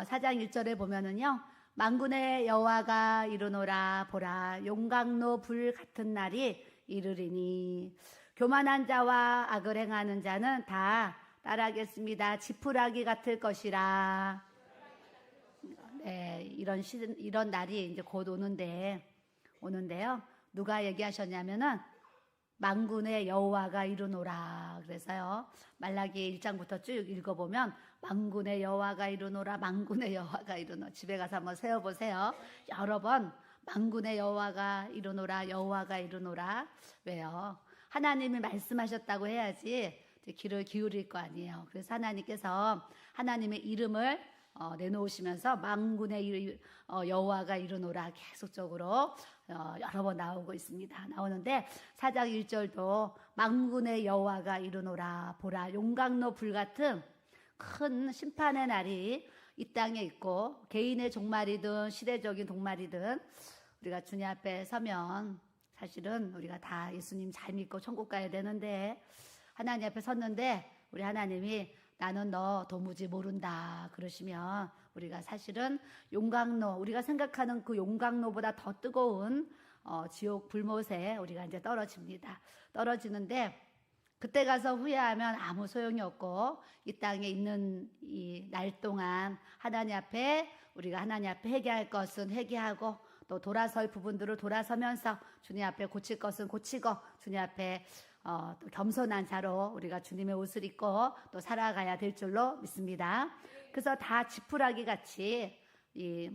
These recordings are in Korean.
4장 1절에 보면은요, 만군의 여호와가 이르노라. 보라, 용광로 불 같은 날이 이르리니 교만한 자와 악을 행하는 자는 다 따라하겠습니다. 지푸라기 같을 것이라. 네, 이런 날이 이제 곧 오는데요. 누가 얘기하셨냐면은 만군의 여호와가 이르노라. 그래서요, 말라기 1장부터 쭉 읽어보면 만군의 여호와가 이르노라, 만군의 여호와가 이르노라. 집에 가서 한번 세어보세요. 여러 번 만군의 여호와가 이르노라, 여호와가 이르노라. 왜요? 하나님이 말씀하셨다고 해야지 귀를 기울일 거 아니에요. 그래서 하나님께서 하나님의 이름을 내놓으시면서 만군의 여호와가 이르노라 계속적으로 여러 번 나오고 있습니다. 나오는데 4장 1절도 만군의 여호와가 이르노라. 보라, 용광로 불같은 큰 심판의 날이 이 땅에 있고, 개인의 종말이든 시대적인 종말이든 우리가 주님 앞에 서면 사실은 우리가 다 예수님 잘 믿고 천국 가야 되는데, 하나님 앞에 섰는데 우리 하나님이 나는 너 도무지 모른다 그러시면 우리가 사실은 용광로, 우리가 생각하는 그 용광로보다 더 뜨거운 지옥 불못에 우리가 이제 떨어지는데, 그때 가서 후회하면 아무 소용이 없고, 이 땅에 있는 이 날 동안 우리가 하나님 앞에 회개할 것은 회개하고, 또 돌아설 부분들을 돌아서면서 주님 앞에 고칠 것은 고치고, 주님 앞에 또 겸손한 자로 우리가 주님의 옷을 입고 또 살아가야 될 줄로 믿습니다. 그래서 다 지푸라기 같이 이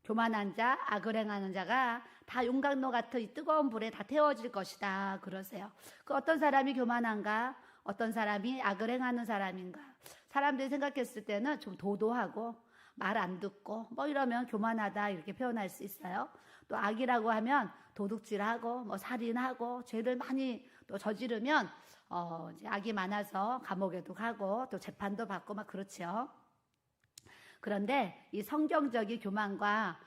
교만한 자, 악을 행하는 자가 다 용광로 같은 이 뜨거운 불에 다 태워질 것이다 그러세요. 그 어떤 사람이 교만한가? 어떤 사람이 악을 행하는 사람인가? 사람들이 생각했을 때는 좀 도도하고 말 안 듣고 뭐 이러면 교만하다 이렇게 표현할 수 있어요. 또 악이라고 하면 도둑질하고 뭐 살인하고 죄를 많이 또 저지르면 이제 악이 많아서 감옥에도 가고 또 재판도 받고 막 그렇죠. 그런데 이 성경적인 교만과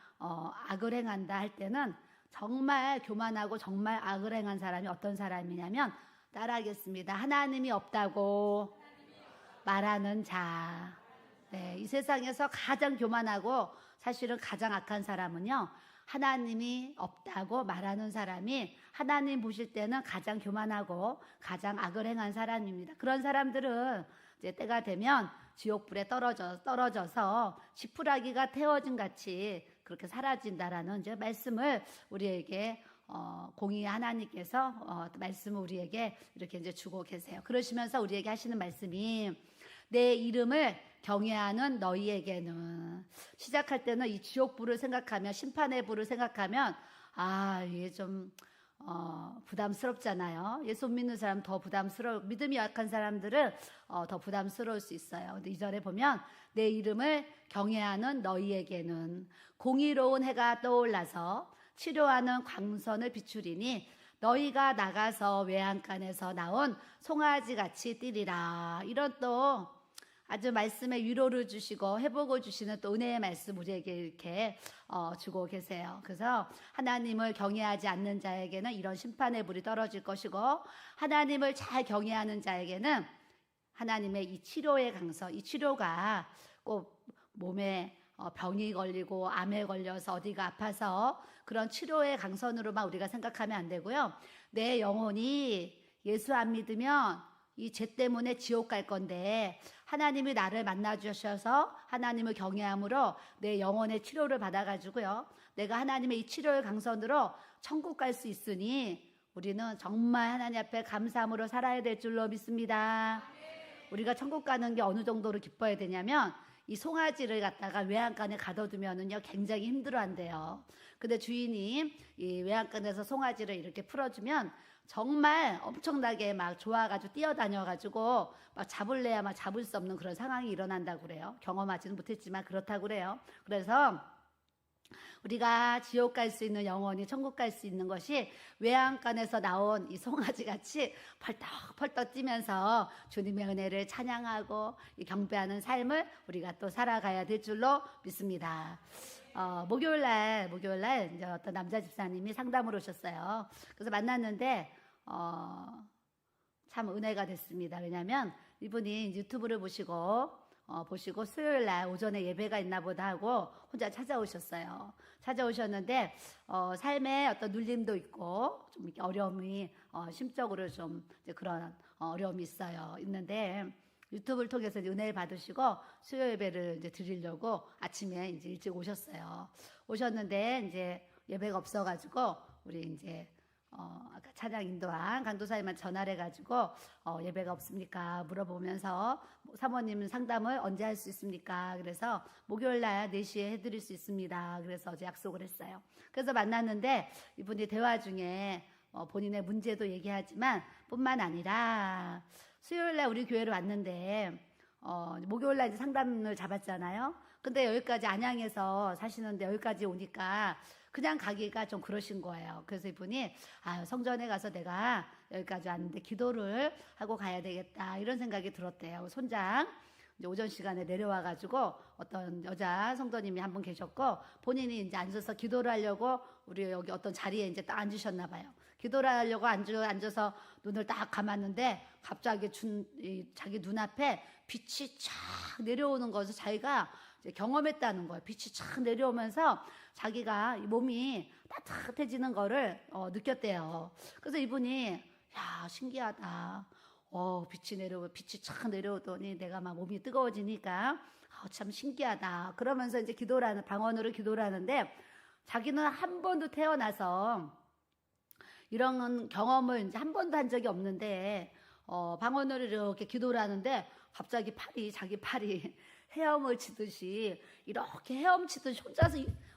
악을 행한다 할 때는 정말 교만하고 정말 악을 행한 사람이 어떤 사람이냐면, 따라하겠습니다. 하나님이 없다고 말하는 자. 네, 이 세상에서 가장 교만하고 사실은 가장 악한 사람은요, 하나님이 없다고 말하는 사람이 하나님 보실 때는 가장 교만하고 가장 악을 행한 사람입니다. 그런 사람들은 이제 때가 되면 지옥불에 떨어져서 지푸라기가 태워진 같이 그렇게 사라진다라는 이제 말씀을 우리에게 공의 하나님께서 말씀을 우리에게 이렇게 이제 주고 계세요. 그러시면서 우리에게 하시는 말씀이, 내 이름을 경외하는 너희에게는, 시작할 때는 이 지옥불을 생각하면, 심판의 불을 생각하면 이게 좀 부담스럽잖아요. 예수 믿는 사람 더 믿음이 약한 사람들은 더 부담스러울 수 있어요. 근데 2절에 보면 내 이름을 경외하는 너희에게는 공의로운 해가 떠올라서 치료하는 광선을 비추리니 너희가 나가서 외양간에서 나온 송아지같이 뛰리라. 이런 또 아주 말씀에 위로를 주시고 회복을 주시는 또 은혜의 말씀 우리에게 이렇게 주고 계세요. 그래서 하나님을 경외하지 않는 자에게는 이런 심판의 불이 떨어질 것이고, 하나님을 잘 경외하는 자에게는 하나님의 이 치료의 강서, 이 치료가 꼭 몸에 병이 걸리고 암에 걸려서 어디가 아파서 그런 치료의 강선으로만 우리가 생각하면 안 되고요. 내 영혼이 예수 안 믿으면 이 죄 때문에 지옥 갈 건데, 하나님이 나를 만나 주셔서 하나님을 경외함으로 내 영혼의 치료를 받아가지고요, 내가 하나님의 이 치료의 강선으로 천국 갈 수 있으니 우리는 정말 하나님 앞에 감사함으로 살아야 될 줄로 믿습니다. 우리가 천국 가는 게 어느 정도로 기뻐야 되냐면, 이 송아지를 갖다가 외양간에 가둬두면은요 굉장히 힘들어한대요. 근데 주인이 이 외양간에서 송아지를 이렇게 풀어주면 정말 엄청나게 막 좋아가지고 뛰어다녀가지고 막 잡을래야 막 잡을 수 없는 그런 상황이 일어난다고 그래요. 경험하지는 못했지만 그렇다고 그래요. 그래서 우리가 지옥 갈 수 있는, 영원히 천국 갈 수 있는 것이 외양간에서 나온 이 송아지같이 펄떡펄떡 뛰면서 주님의 은혜를 찬양하고 경배하는 삶을 우리가 또 살아가야 될 줄로 믿습니다. 목요일날 이제 어떤 남자 집사님이 상담을 오셨어요. 그래서 만났는데 참 은혜가 됐습니다. 왜냐하면 이분이 유튜브를 보시고 보시고 수요일 날 오전에 예배가 있나 보다 하고 혼자 찾아오셨어요. 찾아오셨는데 삶에 어떤 눌림도 있고 좀 이렇게 어려움이 심적으로 좀 이제 그런 어려움이 있는데 유튜브를 통해서 은혜를 받으시고 수요 예배를 이제 드리려고 아침에 이제 일찍 오셨어요. 오셨는데 이제 예배가 없어가지고 우리 이제 아까 찬양 인도한 강도사님한테 전화를 해가지고 예배가 없습니까? 물어보면서 사모님 상담을 언제 할 수 있습니까? 그래서 목요일 날 4시에 해드릴 수 있습니다. 그래서 어제 약속을 했어요. 그래서 만났는데 이분이 대화 중에 본인의 문제도 얘기하지만 뿐만 아니라 수요일 날 우리 교회로 왔는데 목요일 날 이제 상담을 잡았잖아요. 근데 여기까지 안양에서 사시는데 여기까지 오니까 그냥 가기가 좀 그러신 거예요. 그래서 이분이 성전에 가서 내가 여기까지 왔는데 기도를 하고 가야 되겠다 이런 생각이 들었대요. 손장 이제 오전 시간에 내려와가지고 어떤 여자 성도님이 한 분 계셨고 본인이 이제 앉아서 기도를 하려고 우리 여기 어떤 자리에 이제 딱 앉으셨나 봐요. 기도를 하려고 앉아서 눈을 딱 감았는데 갑자기 자기 눈앞에 빛이 쫙 내려오는 것을 자기가 이제 경험했다는 거예요. 빛이 쫙 내려오면서 자기가 몸이 따뜻해지는 거를 느꼈대요. 그래서 이분이 야 신기하다. 빛이 쫙 내려오더니 내가 막 몸이 뜨거워지니까 참 신기하다. 그러면서 이제 방언으로 기도를 하는데 자기는 한 번도 태어나서 이런 경험을 이제 한 번도 한 적이 없는데 방언으로 이렇게 기도를 하는데 갑자기 자기 팔이 헤엄을 치듯이 이렇게 헤엄치듯이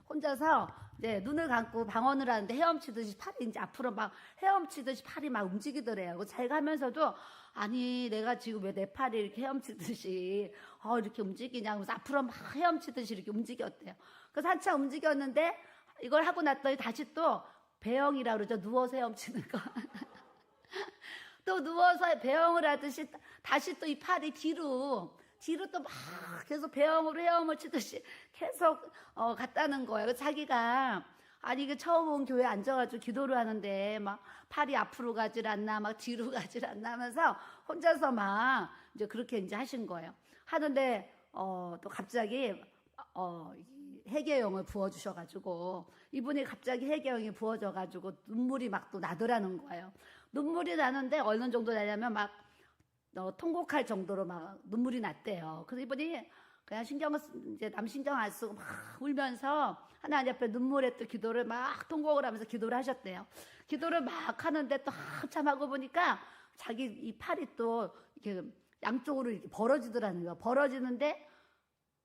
혼자서 이제 눈을 감고 방언을 하는데 헤엄치듯이 팔이 이제 앞으로 막 헤엄치듯이 팔이 막 움직이더래요. 자기가 하면서도 아니 내가 지금 왜 내 팔이 이렇게 헤엄치듯이 이렇게 움직이냐 그래서 앞으로 막 헤엄치듯이 이렇게 움직였대요. 그래서 한참 움직였는데 이걸 하고 났더니 다시 또 배영이라고 그러죠. 누워서 헤엄치는 거. 또 누워서 배영을 하듯이 다시 또 이 팔이 뒤로 또 막 계속 배영으로 헤엄을 치듯이 계속 갔다는 거예요. 자기가 아니 이게 처음 온 교회에 앉아가지고 기도를 하는데 막 팔이 앞으로 가질 않나 막 뒤로 가질 않나 하면서 혼자서 막 이제 그렇게 이제 하신 거예요. 하는데 또 갑자기 해계영을 부어주셔가지고 이분이 갑자기 해계영이 부어져가지고 눈물이 막 또 나더라는 거예요. 눈물이 나는데 어느 정도 나냐면 막 통곡할 정도로 막 눈물이 났대요. 그래서 이분이 그냥 이제 남 신경 안 쓰고 막 울면서 하나님 앞에 눈물에 또 기도를 막 통곡을 하면서 기도를 하셨대요. 기도를 막 하는데 또 한참 하고 보니까 자기 이 팔이 또 이렇게 양쪽으로 이렇게 벌어지더라는 거예요. 벌어지는데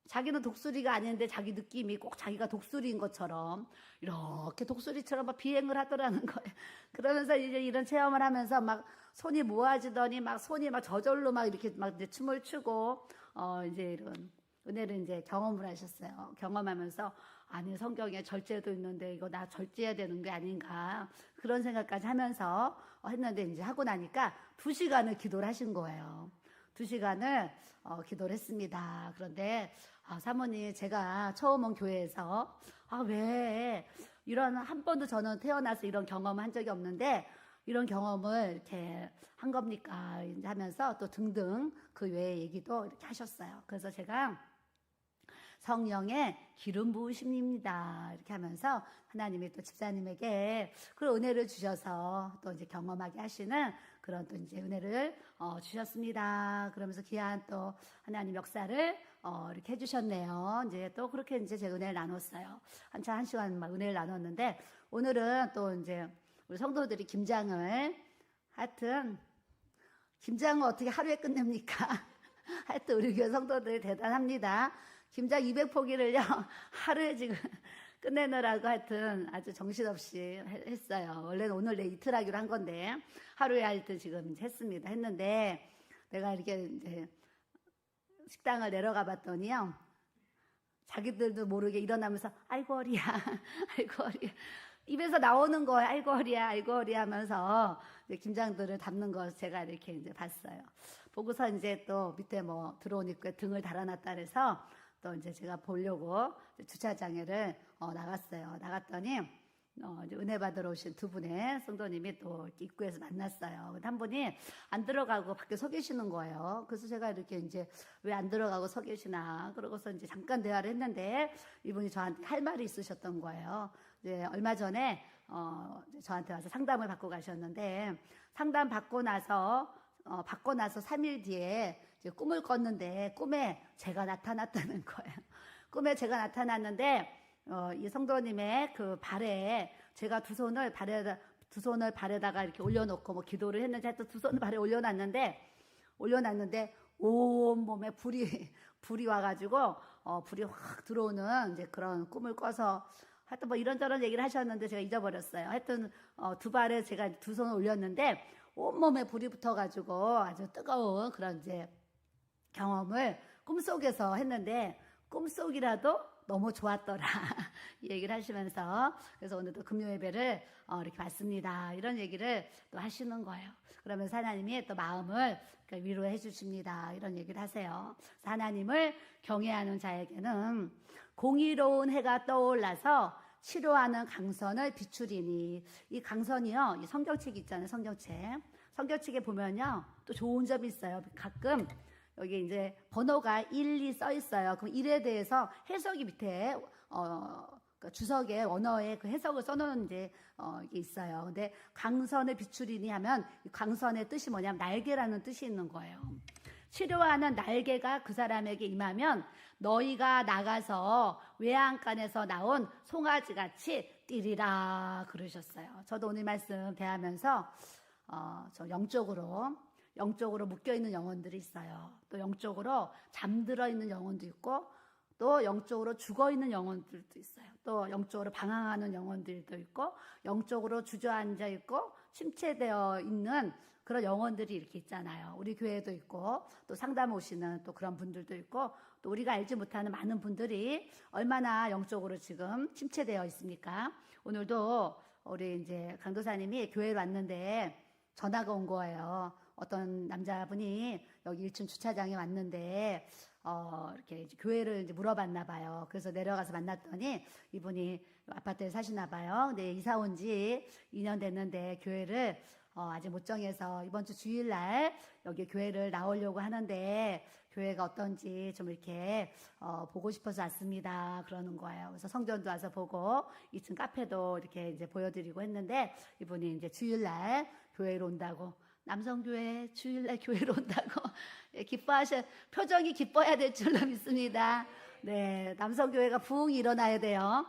자기는 독수리가 아닌데 자기 느낌이 꼭 자기가 독수리인 것처럼 이렇게 독수리처럼 막 비행을 하더라는 거예요. 그러면서 이제 이런 체험을 하면서 막 손이 모아지더니 막 손이 막 저절로 막 이렇게 막 이제 춤을 추고 이제 이런 은혜를 이제 경험을 하셨어요. 경험하면서 아니 성경에 절제도 있는데 이거 나 절제해야 되는 게 아닌가 그런 생각까지 하면서 했는데 이제 하고 나니까 2시간을 기도를 하신 거예요. 2시간을 기도를 했습니다. 그런데 사모님 제가 처음 온 교회에서 왜 이런 한 번도 저는 태어나서 이런 경험을 한 적이 없는데 이런 경험을 이렇게 한 겁니까? 이제 하면서 또 등등 그 외의 얘기도 이렇게 하셨어요. 그래서 제가 성령의 기름 부으심입니다. 이렇게 하면서 하나님이 또 집사님에게 그 은혜를 주셔서 또 이제 경험하게 하시는 그런 또 이제 은혜를 주셨습니다. 그러면서 귀한 또 하나님 역사를 이렇게 해주셨네요. 이제 또 그렇게 이제 제 은혜를 나눴어요. 한참 1시간 막 은혜를 나눴는데 오늘은 또 이제 우리 성도들이 김장을 하여튼 김장을 어떻게 하루에 끝냅니까? 하여튼 우리 교회 성도들이 대단합니다. 김장 200포기를요 하루에 지금 끝내느라고 하여튼 아주 정신없이 했어요. 원래는 오늘 내 이틀 하기로 한 건데 하루에 하여튼 지금 했습니다. 했는데 내가 이렇게 이제 식당을 내려가 봤더니요 자기들도 모르게 일어나면서 아이고 허리야 아이고 허리야 입에서 나오는 거예요. 아이고 허리야 아이고 허리야 하면서 이제 김장들을 담는 거 제가 이렇게 이제 봤어요. 보고서 이제 또 밑에 뭐 들어오니까 등을 달아놨다 그래서 또 이제 제가 보려고 주차장에를 나갔어요. 나갔더니 이제 은혜 받으러 오신 두 분의 성도님이 또 입구에서 만났어요. 근데 한 분이 안 들어가고 밖에 서 계시는 거예요. 그래서 제가 이렇게 이제 왜 안 들어가고 서 계시나 그러고서 이제 잠깐 대화를 했는데 이분이 저한테 할 말이 있으셨던 거예요. 이제 얼마 전에 저한테 와서 상담을 받고 가셨는데 상담 받고 나서 3일 뒤에 이제 꿈을 꿨는데 꿈에 제가 나타났다는 거예요. 꿈에 제가 나타났는데 이 성도님의 그 발에 제가 두 손을 발에다가 이렇게 올려놓고 뭐 기도를 했는지 하여튼 두 손을 발에 올려놨는데 온 몸에 불이 와가지고 불이 확 들어오는 이제 그런 꿈을 꿔서 하여튼 뭐 이런저런 얘기를 하셨는데 제가 잊어버렸어요. 하여튼 두 발에 제가 두 손을 올렸는데 온몸에 불이 붙어가지고 아주 뜨거운 그런 이제 경험을 꿈속에서 했는데 꿈속이라도 너무 좋았더라 이 얘기를 하시면서 그래서 오늘도 금요 예배를 이렇게 받습니다 이런 얘기를 또 하시는 거예요. 그러면서 하나님이 또 마음을 위로해 주십니다 이런 얘기를 하세요. 하나님을 경외하는 자에게는 공의로운 해가 떠올라서 치료하는 강선을 비추리니 이 강선이요 이 성경책 있잖아요. 성경책에 보면요 또 좋은 점이 있어요. 가끔 여기 이제 번호가 1, 2 써 있어요. 그럼 1에 대해서 해석이 밑에 주석에 언어에 그 해석을 써놓은 이제 이게 있어요. 근데 강선을 비추리니 하면 강선의 뜻이 뭐냐면 날개라는 뜻이 있는 거예요. 치료하는 날개가 그 사람에게 임하면 너희가 나가서 외양간에서 나온 송아지같이 뛰리라 그러셨어요. 저도 오늘 말씀 대하면서 저 영적으로 묶여있는 영혼들이 있어요. 또 영적으로 잠들어 있는 영혼도 있고 또 영적으로 죽어있는 영혼들도 있어요. 또 영적으로 방황하는 영혼들도 있고 영적으로 주저앉아 있고 침체되어 있는 그런 영혼들이 이렇게 있잖아요. 우리 교회도 있고 또 상담 오시는 또 그런 분들도 있고 또 우리가 알지 못하는 많은 분들이 얼마나 영적으로 지금 침체되어 있습니까? 오늘도 우리 이제 강도사님이 교회에 왔는데 전화가 온 거예요. 어떤 남자분이 여기 1층 주차장에 왔는데 이렇게 이제 교회를 이제 물어봤나 봐요. 그래서 내려가서 만났더니 이분이 아파트에 사시나 봐요. 근데 이사 온 지 2년 됐는데 교회를 아직 못 정해서 이번 주 주일날 여기 교회를 나오려고 하는데 교회가 어떤지 좀 이렇게 보고 싶어서 왔습니다. 그러는 거예요. 그래서 성전도 와서 보고 2층 카페도 이렇게 이제 보여드리고 했는데 이분이 이제 주일날 교회로 온다고 남성교회 주일날 교회로 온다고 표정이 기뻐야 될 줄로 믿습니다. 네, 남성교회가 부흥이 일어나야 돼요.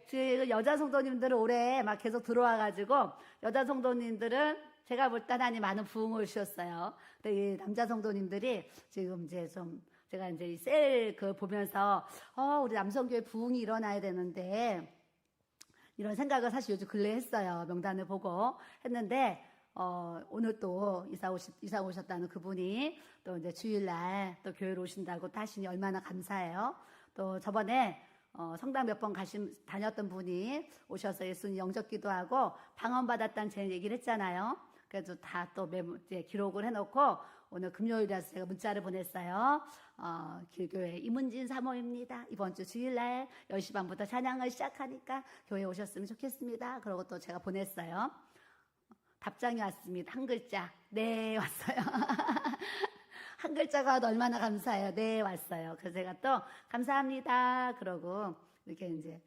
지금 여자 성도님들은 올해 막 계속 들어와가지고 여자 성도님들은 제가 볼 때 하나님 많은 부흥을 주셨어요. 근데 이 남자 성도님들이 지금 이제 좀 제가 이제 이 셀 그 보면서 우리 남성교회 부흥이 일어나야 되는데 이런 생각을 사실 요즘 근래에 했어요. 명단을 보고 했는데 오늘 또 이사 오셨다는 그분이 또 이제 주일날 또 교회로 오신다고 또 하시니 얼마나 감사해요. 또 저번에 성당 몇 번 다녔던 분이 오셔서 예수님 영접 기도하고 방언받았다는 제 얘기를 했잖아요. 그래서 다 또 기록을 해놓고 오늘 금요일이라서 제가 문자를 보냈어요. 길교회 이문진 사모입니다. 이번 주 주일날 10시 반부터 찬양을 시작하니까 교회 오셨으면 좋겠습니다. 그러고 또 제가 보냈어요. 답장이 왔습니다. 한 글자. 네, 왔어요. 한 글자가 와도 얼마나 감사해요. 네, 왔어요. 그래서 제가 또 감사합니다. 그러고 이렇게 이제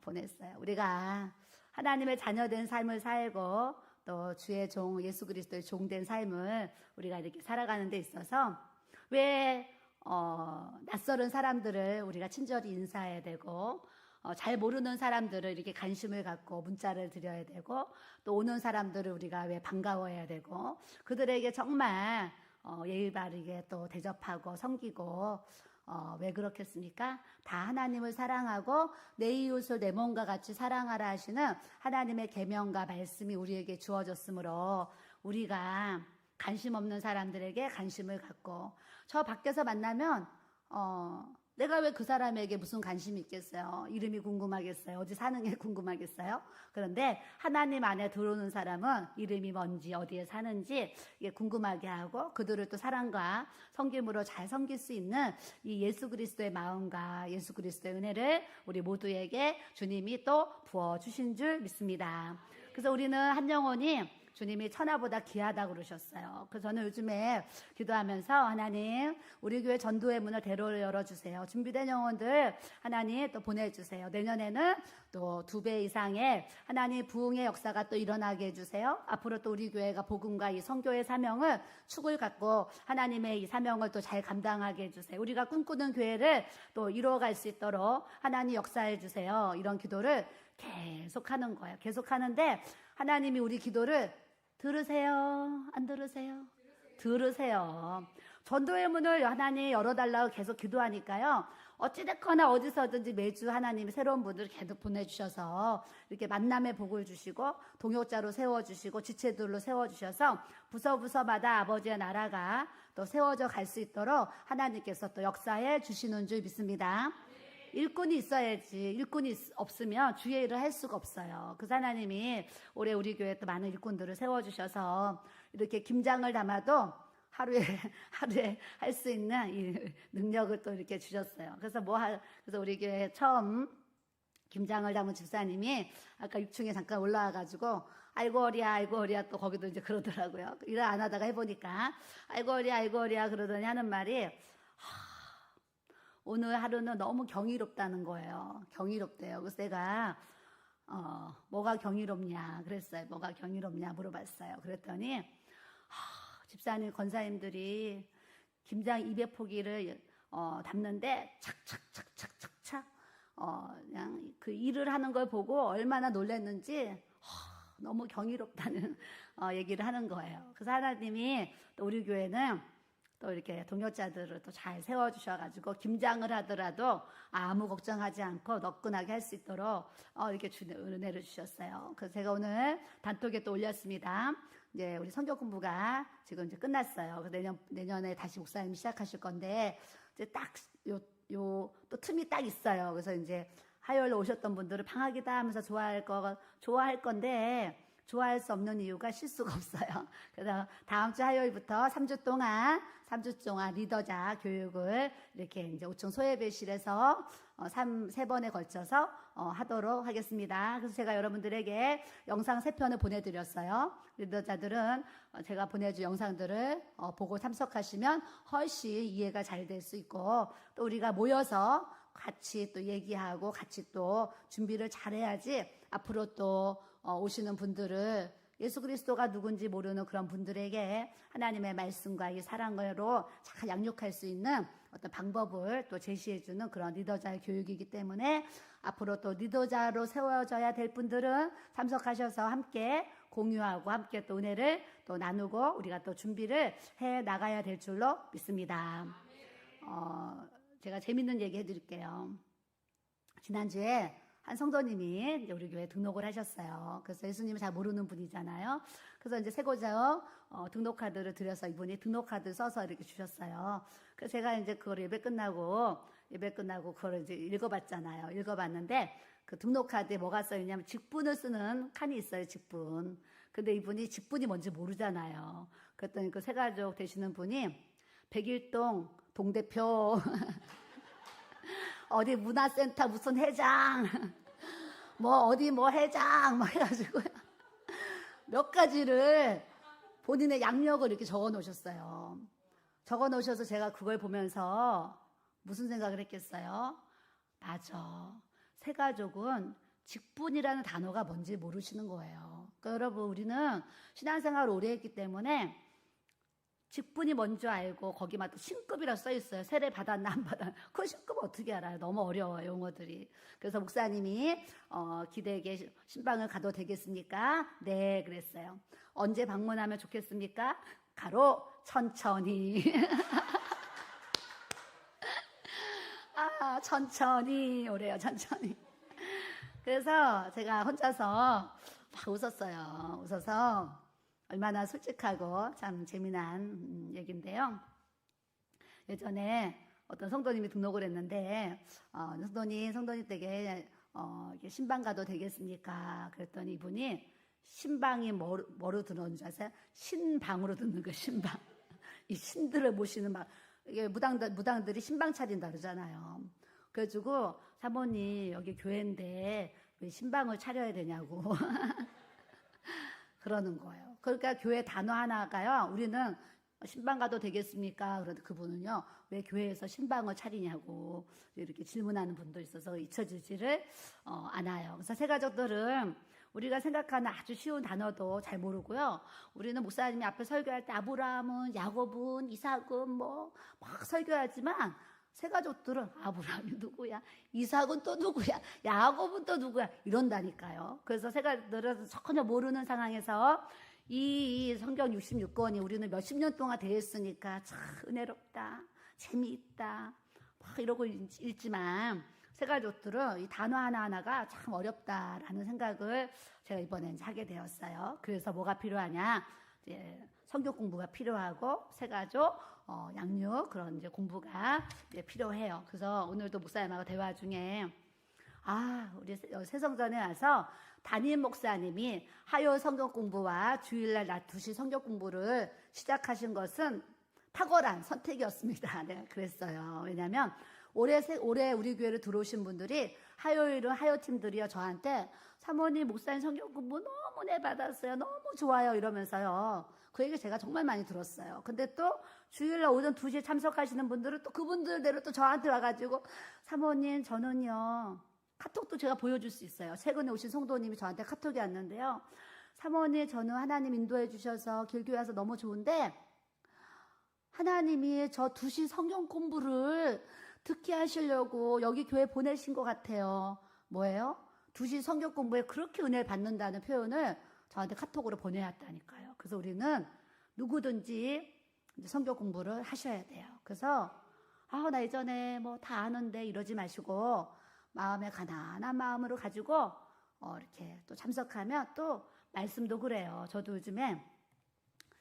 보냈어요. 우리가 하나님의 자녀된 삶을 살고 또 주의 종 예수 그리스도의 종된 삶을 우리가 이렇게 살아가는 데 있어서 왜 낯설은 사람들을 우리가 친절히 인사해야 되고 잘 모르는 사람들을 이렇게 관심을 갖고 문자를 드려야 되고 또 오는 사람들을 우리가 왜 반가워해야 되고 그들에게 정말 예의 바르게 또 대접하고 섬기고 왜 그렇겠습니까? 다 하나님을 사랑하고 내 이웃을 내 몸과 같이 사랑하라 하시는 하나님의 계명과 말씀이 우리에게 주어졌으므로 우리가 관심 없는 사람들에게 관심을 갖고 저 밖에서 만나면 내가 왜 그 사람에게 무슨 관심이 있겠어요? 이름이 궁금하겠어요? 어디 사는 게 궁금하겠어요? 그런데 하나님 안에 들어오는 사람은 이름이 뭔지, 어디에 사는지 이게 궁금하게 하고 그들을 또 사랑과 섬김으로 잘 섬길 수 있는 이 예수 그리스도의 마음과 예수 그리스도의 은혜를 우리 모두에게 주님이 또 부어주신 줄 믿습니다. 그래서 우리는 한 영혼이 주님이 천하보다 귀하다고 그러셨어요. 그래서 저는 요즘에 기도하면서 하나님 우리 교회 전도의 문을 대로 열어주세요. 준비된 영혼들 하나님 또 보내주세요. 내년에는 또 2배 이상의 하나님 부흥의 역사가 또 일어나게 해주세요. 앞으로 또 우리 교회가 복음과 이 선교의 사명을 축을 갖고 하나님의 이 사명을 또 잘 감당하게 해주세요. 우리가 꿈꾸는 교회를 또 이루어갈 수 있도록 하나님 역사해 주세요. 이런 기도를 계속하는 거예요. 계속하는데 하나님이 우리 기도를 들으세요? 안 들으세요? 들으세요. 전도의 문을 하나님 열어달라고 계속 기도하니까요. 어찌됐거나 어디서든지 매주 하나님이 새로운 분들을 계속 보내주셔서 이렇게 만남의 복을 주시고 동역자로 세워주시고 지체들로 세워주셔서 부서부서마다 아버지의 나라가 또 세워져 갈 수 있도록 하나님께서 또 역사해 주시는 줄 믿습니다. 일꾼이 있어야지. 일꾼이 없으면 주의 일을 할 수가 없어요. 그래서 하나님이 올해 우리 교회에 또 많은 일꾼들을 세워주셔서 이렇게 김장을 담아도 하루에 할 수 있는 이 능력을 또 이렇게 주셨어요. 그래서 그래서 우리 교회 처음 김장을 담은 집사님이 아까 6층에 잠깐 올라와가지고 아이고 어리야 또 거기도 이제 그러더라고요. 일을 안 하다가 해보니까 아이고 어리야 그러더니 하는 말이 오늘 하루는 너무 경이롭다는 거예요. 경이롭대요. 그래서 내가 뭐가 경이롭냐 그랬어요. 뭐가 경이롭냐 물어봤어요. 그랬더니 집사님 권사님들이 김장 200포기를 담는데 착착착착착착 그냥 그 일을 하는 걸 보고 얼마나 놀랐는지 너무 경이롭다는 얘기를 하는 거예요. 그래서 하나님이 또 우리 교회는 또 이렇게 동역자들을 또 잘 세워주셔가지고 김장을 하더라도 아무 걱정하지 않고 너끈하게 할 수 있도록 이렇게 은혜를 주셨어요. 그래서 제가 오늘 단톡에 또 올렸습니다. 이제 우리 선교 공부가 지금 이제 끝났어요. 그래서 내년에 다시 목사님이 시작하실 건데 이제 딱 또 틈이 딱 있어요. 그래서 이제 화요일로 오셨던 분들은 방학이다 하면서 좋아할 건데. 좋아할 수 없는 이유가 실수가 없어요. 그래서 다음 주 화요일부터 3주 동안 리더자 교육을 이렇게 이제 5층 소예배실에서 3번에 걸쳐서 하도록 하겠습니다. 그래서 제가 여러분들에게 영상 3편을 보내드렸어요. 리더자들은 제가 보내준 영상들을 보고 참석하시면 훨씬 이해가 잘 될 수 있고 또 우리가 모여서 같이 또 얘기하고 같이 또 준비를 잘해야지 앞으로 또 오시는 분들을 예수 그리스도가 누군지 모르는 그런 분들에게 하나님의 말씀과 이 사랑으로 잘 양육할 수 있는 어떤 방법을 또 제시해주는 그런 리더자의 교육이기 때문에 앞으로 또 리더자로 세워져야 될 분들은 참석하셔서 함께 공유하고 함께 또 은혜를 또 나누고 우리가 또 준비를 해 나가야 될 줄로 믿습니다. 제가 재밌는 얘기 해드릴게요. 지난주에 한 성도님이 이제 우리 교회에 등록을 하셨어요. 그래서 예수님을 잘 모르는 분이잖아요. 그래서 이제 새고자 등록카드를 드려서 이분이 등록카드 써서 이렇게 주셨어요. 그래서 제가 이제 그걸 예배 끝나고 그걸 이제 읽어봤잖아요. 읽어봤는데 그 등록카드에 뭐가 써있냐면 직분을 쓰는 칸이 있어요. 직분. 근데 이분이 직분이 뭔지 모르잖아요. 그랬더니 그 새가족 되시는 분이 백일동 동대표 어디 문화센터 무슨 회장 어디 회장 해가지고요. 몇 가지를 본인의 양력을 이렇게 적어 놓으셨어요. 적어 놓으셔서 제가 그걸 보면서 무슨 생각을 했겠어요? 맞아. 새가족은 직분이라는 단어가 뭔지 모르시는 거예요. 그러니까 여러분 우리는 신앙생활을 오래 했기 때문에 직분이 뭔지 알고 거기만 또 신급이라고 써 있어요. 세례 받았나 안 받았나. 그 신급 어떻게 알아요? 너무 어려워요, 용어들이. 그래서 목사님이 기대에게 신방을 가도 되겠습니까? 네, 그랬어요. 언제 방문하면 좋겠습니까? 가로 천천히. 천천히 오래요, 천천히. 그래서 제가 혼자서 막 웃었어요. 웃어서 얼마나 솔직하고 참 재미난 얘기인데요. 예전에 어떤 성도님이 등록을 했는데, 성도님 댁에, 이렇게 신방 가도 되겠습니까? 그랬더니 이분이 신방이 뭐로 들어오는 줄 아세요? 신방으로 듣는 거예요, 신방. 이 신들을 모시는 막, 이게 무당들이 신방 차린다 그러잖아요. 그래가지고, 사모님, 여기 교회인데, 왜 신방을 차려야 되냐고. 그러는 거예요. 그러니까 교회 단어 하나가요, 우리는 신방 가도 되겠습니까? 그런데 그분은요, 왜 교회에서 신방을 차리냐고 이렇게 질문하는 분도 있어서 잊혀지지를 않아요. 그래서 새가족들은 우리가 생각하는 아주 쉬운 단어도 잘 모르고요. 우리는 목사님이 앞에 설교할 때 아브라함은, 야곱은, 이삭은 막 설교하지만 새가족들은 아브라함이 누구야? 이삭은 또 누구야? 야곱은 또 누구야? 이런다니까요. 그래서 새가족들은 전혀 모르는 상황에서 이 성경 66권이 우리는 몇십 년 동안 되었으니까 참 은혜롭다, 재미있다, 막 이러고 읽지만 새가족들은 이 단어 하나하나가 참 어렵다라는 생각을 제가 이번에 하게 되었어요. 그래서 뭐가 필요하냐? 이제 성경 공부가 필요하고 새가족 양육 그런 이제 공부가 이제 필요해요. 그래서 오늘도 목사님하고 대화 중에 우리 새성전에 와서 담임 목사님이 하요 성경 공부와 주일날 낮 2시 성경 공부를 시작하신 것은 탁월한 선택이었습니다. 내가 그랬어요. 왜냐하면 올해 우리 교회를 들어오신 분들이 화요일은 하요팀들이요 저한테 사모님 목사님 성경 공부 너무 은혜 받았어요. 너무 좋아요 이러면서요. 그 얘기 제가 정말 많이 들었어요. 근데 또 주일날 오전 2시에 참석하시는 분들은 또 그분들대로 또 저한테 와가지고 사모님 저는요 카톡도 제가 보여줄 수 있어요. 최근에 오신 성도님이 저한테 카톡이 왔는데요. 사모님 저는 하나님 인도해 주셔서 길교회 와서 너무 좋은데 하나님이 저 2시 성경 공부를 듣게 하시려고 여기 교회 보내신 것 같아요. 뭐예요? 2시 성경 공부에 그렇게 은혜를 받는다는 표현을 저한테 카톡으로 보내왔다니까요. 그래서 우리는 누구든지 성경 공부를 하셔야 돼요. 그래서 나 예전에 다 아는데 이러지 마시고 마음에 가난한 마음으로 가지고 이렇게 또 참석하면 또 말씀도 그래요. 저도 요즘에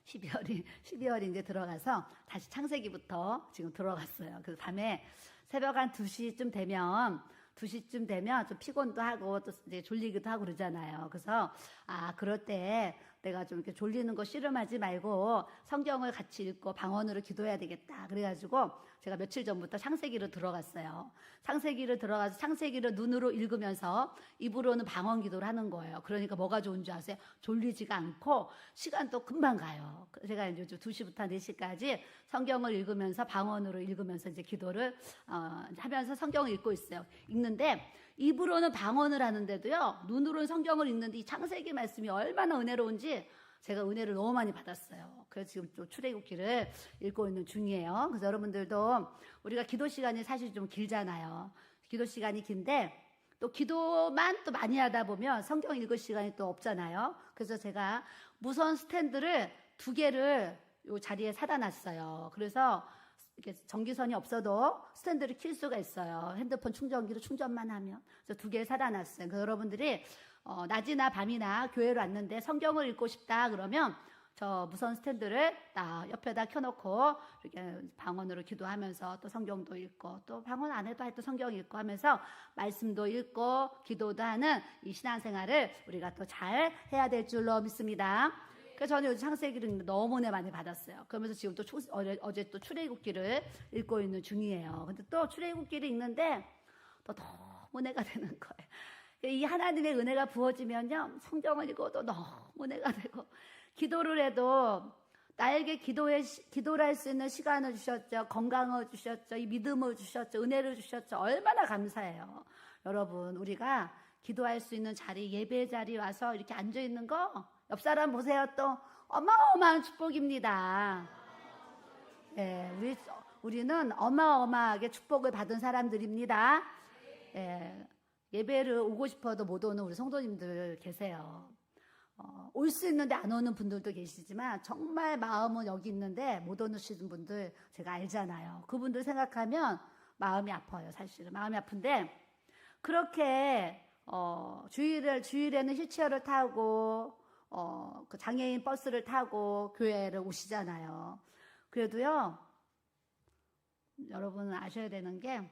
12월이 이제 들어가서 다시 창세기부터 지금 들어갔어요. 그래서 밤에 새벽 한 2시쯤 되면 좀 피곤도 하고 또 이제 졸리기도 하고 그러잖아요. 그래서 그럴 때 내가 좀 이렇게 졸리는 거 씨름하지 말고 성경을 같이 읽고 방언으로 기도해야 되겠다. 그래가지고 제가 며칠 전부터 창세기로 들어갔어요. 창세기를 들어가서 창세기를 눈으로 읽으면서 입으로는 방언 기도를 하는 거예요. 그러니까 뭐가 좋은 줄 아세요? 졸리지가 않고 시간도 금방 가요. 제가 이제 2시부터 4시까지 성경을 읽으면서 방언으로 읽으면서 이제 기도를 하면서 성경을 읽고 있어요. 읽는데 입으로는 방언을 하는데도요, 눈으로는 성경을 읽는데 이 창세기 말씀이 얼마나 은혜로운지 제가 은혜를 너무 많이 받았어요. 그래서 지금 또 출애굽기를 읽고 있는 중이에요. 그래서 여러분들도 우리가 기도 시간이 사실 좀 길잖아요. 기도 시간이 긴데 또 기도만 또 많이 하다 보면 성경 읽을 시간이 또 없잖아요. 그래서 제가 무선 스탠드를 2개를 이 자리에 사다 놨어요. 그래서 이렇게 전기선이 없어도 스탠드를 킬 수가 있어요. 핸드폰 충전기로 충전만 하면. 그래서 2개 사다 놨어요. 그래서 여러분들이 낮이나 밤이나 교회로 왔는데 성경을 읽고 싶다 그러면 저 무선 스탠드를 딱 옆에다 켜놓고 이렇게 방언으로 기도하면서 또 성경도 읽고 또 방언 안 해도 하여튼 성경 읽고 하면서 말씀도 읽고 기도도 하는 이 신앙생활을 우리가 또 잘 해야 될 줄로 믿습니다. 그래서 저는 요즘 창세기를 너무 은혜 많이 받았어요. 그러면서 지금 또 어제 또 출애굽기를 읽고 있는 중이에요. 근데 또 출애굽기를 읽는데 또 너무 은혜가 되는 거예요. 이 하나님의 은혜가 부어지면요, 성경을 읽어도 너무 은혜가 되고, 기도를 해도 나에게 기도를 할 수 있는 시간을 주셨죠. 건강을 주셨죠. 이 믿음을 주셨죠. 은혜를 주셨죠. 얼마나 감사해요. 여러분, 우리가 기도할 수 있는 자리, 예배 자리 와서 이렇게 앉아 있는 거, 옆 사람 보세요. 또 어마어마한 축복입니다. 네, 우리는 어마어마하게 축복을 받은 사람들입니다. 예배를 오고 싶어도 못 오는 우리 성도님들 계세요. 올 수 있는데 안 오는 분들도 계시지만 정말 마음은 여기 있는데 못 오시는 분들 제가 알잖아요. 그분들 생각하면 마음이 아파요. 사실은 마음이 아픈데 그렇게 주일에는 휠체어를 타고 그 장애인 버스를 타고 교회를 오시잖아요. 그래도요, 여러분은 아셔야 되는 게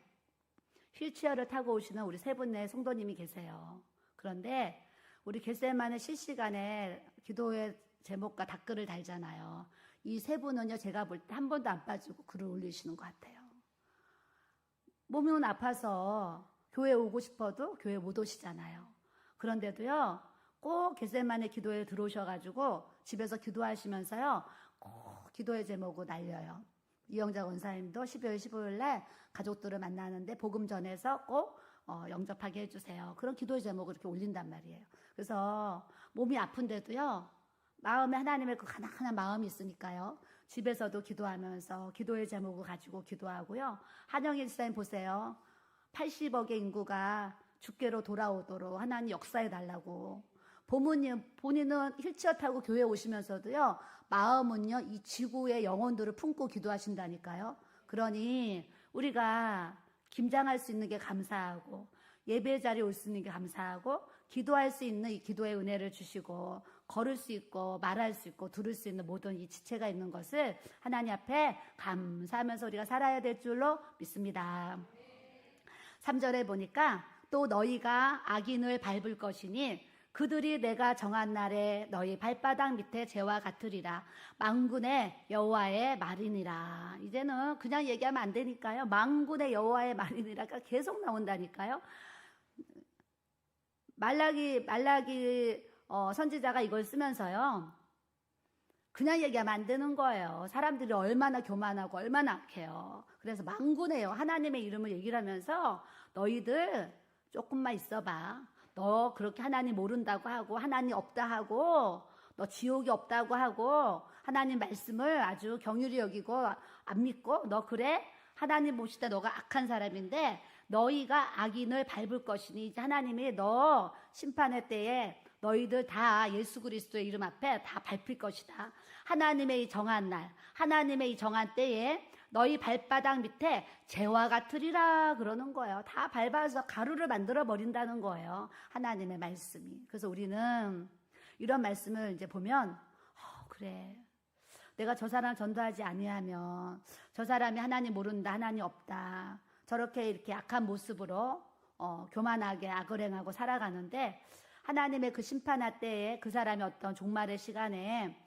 휠체어를 타고 오시는 우리 세 분의 성도님이 계세요. 그런데 우리 겟세마네 실시간에 기도의 제목과 댓글을 달잖아요. 이 세 분은요, 제가 볼 때 한 번도 안 빠지고 글을 올리시는 것 같아요. 몸은 아파서 교회 오고 싶어도 교회 못 오시잖아요. 그런데도요, 꼭 겟세마네 기도에 들어오셔가지고 집에서 기도하시면서요, 꼭 기도의 제목을 날려요. 이영자 원사님도 12월 15일 날 가족들을 만나는데 복음 전해서 꼭 영접하게 해주세요. 그런 기도의 제목을 이렇게 올린단 말이에요. 그래서 몸이 아픈데도요, 마음에 하나님의 그 하나하나 마음이 있으니까요. 집에서도 기도하면서 기도의 제목을 가지고 기도하고요. 한영일 집사님 보세요. 80억의 인구가 주께로 돌아오도록 하나님 역사해 달라고. 본인은 휠체어 타고 교회 오시면서도요, 마음은요, 이 지구의 영혼들을 품고 기도하신다니까요. 그러니 우리가 김장할 수 있는 게 감사하고, 예배 자리에 올 수 있는 게 감사하고, 기도할 수 있는 이 기도의 은혜를 주시고, 걸을 수 있고, 말할 수 있고, 들을 수 있는 모든 이 지체가 있는 것을 하나님 앞에 감사하면서 우리가 살아야 될 줄로 믿습니다. 3절에 보니까 또 너희가 악인을 밟을 것이니 그들이 내가 정한 날에 너희 발바닥 밑에 재와 같으리라. 만군의 여호와의 말이니라. 이제는 그냥 얘기하면 안 되니까요. 만군의 여호와의 말이니라가 계속 나온다니까요. 말라기 선지자가 이걸 쓰면서요, 그냥 얘기하면 안 되는 거예요. 사람들이 얼마나 교만하고 얼마나 악해요. 그래서 만군의 하나님의 이름을 얘기를 하면서 너희들 조금만 있어봐. 너 그렇게 하나님 모른다고 하고 하나님 없다 하고 너 지옥이 없다고 하고 하나님 말씀을 아주 경휼히 여기고 안 믿고 너 그래? 하나님 보실 때 너가 악한 사람인데 너희가 악인을 밟을 것이니 이제 하나님이 너 심판의 때에 너희들 다 예수 그리스도의 이름 앞에 다 밟힐 것이다. 하나님의 이 정한 날, 하나님의 이 정한 때에 너희 발바닥 밑에 재와 같으리라 그러는 거예요. 다 밟아서 가루를 만들어 버린다는 거예요. 하나님의 말씀이. 그래서 우리는 이런 말씀을 이제 보면 그래. 내가 저 사람 전도하지 아니하면 저 사람이 하나님 모른다, 하나님 없다. 저렇게 이렇게 악한 모습으로 교만하게 악을 행하고 살아가는데 하나님의 그 심판할 때에 그 사람이 어떤 종말의 시간에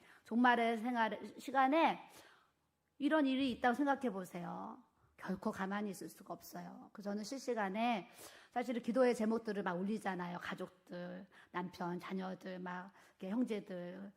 이런 일이 있다고 생각해 보세요. 결코 가만히 있을 수가 없어요. 저는 실시간에 사실은 기도의 제목들을 막 올리잖아요. 가족들, 남편, 자녀들, 막 형제들.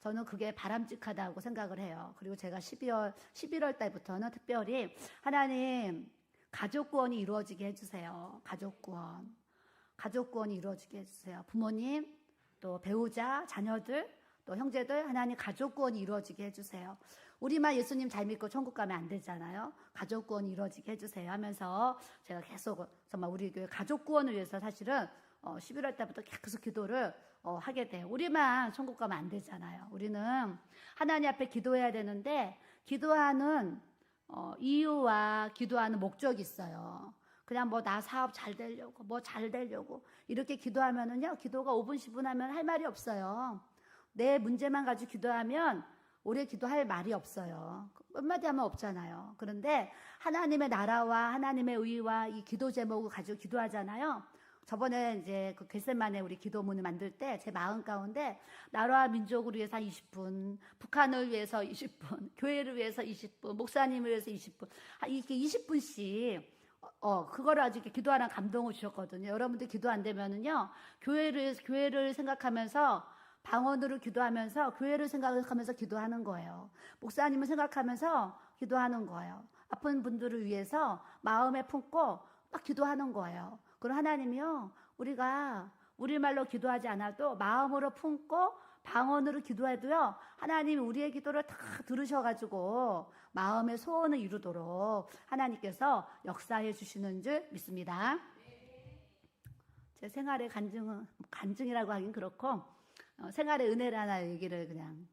저는 그게 바람직하다고 생각을 해요. 그리고 제가 11월 달부터는 특별히 하나님 가족 구원이 이루어지게 해주세요. 가족 구원이 이루어지게 해주세요. 부모님, 또 배우자, 자녀들, 또 형제들, 하나님 가족 구원이 이루어지게 해주세요. 우리만 예수님 잘 믿고 천국 가면 안 되잖아요. 가족 구원이 이루어지게 해주세요 하면서 제가 계속 정말 우리 교회 가족 구원을 위해서 사실은 11월 달부터 계속 기도를 하게 돼요. 우리만 천국 가면 안 되잖아요. 우리는 하나님 앞에 기도해야 되는데 기도하는 이유와 기도하는 목적이 있어요. 그냥 나 사업 잘 되려고 이렇게 기도하면은요, 기도가 5분 10분 하면 할 말이 없어요. 내 문제만 가지고 기도하면 오래 기도할 말이 없어요. 몇 마디 하면 없잖아요. 그런데 하나님의 나라와 하나님의 의와 이 기도 제목을 가지고 기도하잖아요. 저번에 이제 그 겟세마네 우리 기도문을 만들 때 제 마음 가운데 나라와 민족을 위해서 20분, 북한을 위해서 20분, 교회를 위해서 20분, 목사님을 위해서 20분, 이렇게 20분씩 그거를 아주 이렇게 기도하는 감동을 주셨거든요. 여러분들 기도 안 되면은요, 교회를 생각하면서 방언으로 기도하면서 교회를 생각하면서 기도하는 거예요. 목사님을 생각하면서 기도하는 거예요. 아픈 분들을 위해서 마음에 품고 막 기도하는 거예요. 그럼 하나님이요, 우리가 우리말로 기도하지 않아도 마음으로 품고 방언으로 기도해도요, 하나님이 우리의 기도를 다 들으셔가지고 마음의 소원을 이루도록 하나님께서 역사해 주시는 줄 믿습니다. 제 생활의 간증이라고 하긴 그렇고, 생활의 은혜를 하나 얘기를 그냥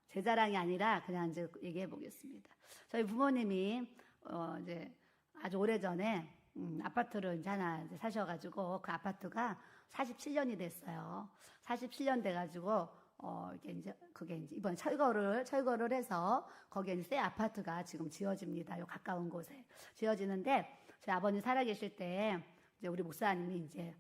제 자랑이 아니라 그냥 이제 얘기해 보겠습니다. 저희 부모님이 이제 아주 오래전에 아파트를 이제 하나 이제 사셔가지고 그 아파트가 47년이 됐어요. 47년 돼가지고 이게 이제 그게 이제 이번 철거를 해서 거기에 이제 새 아파트가 지금 지어집니다. 요 가까운 곳에 지어지는데 저희 아버님 살아계실 때 이제 우리 목사님이 이제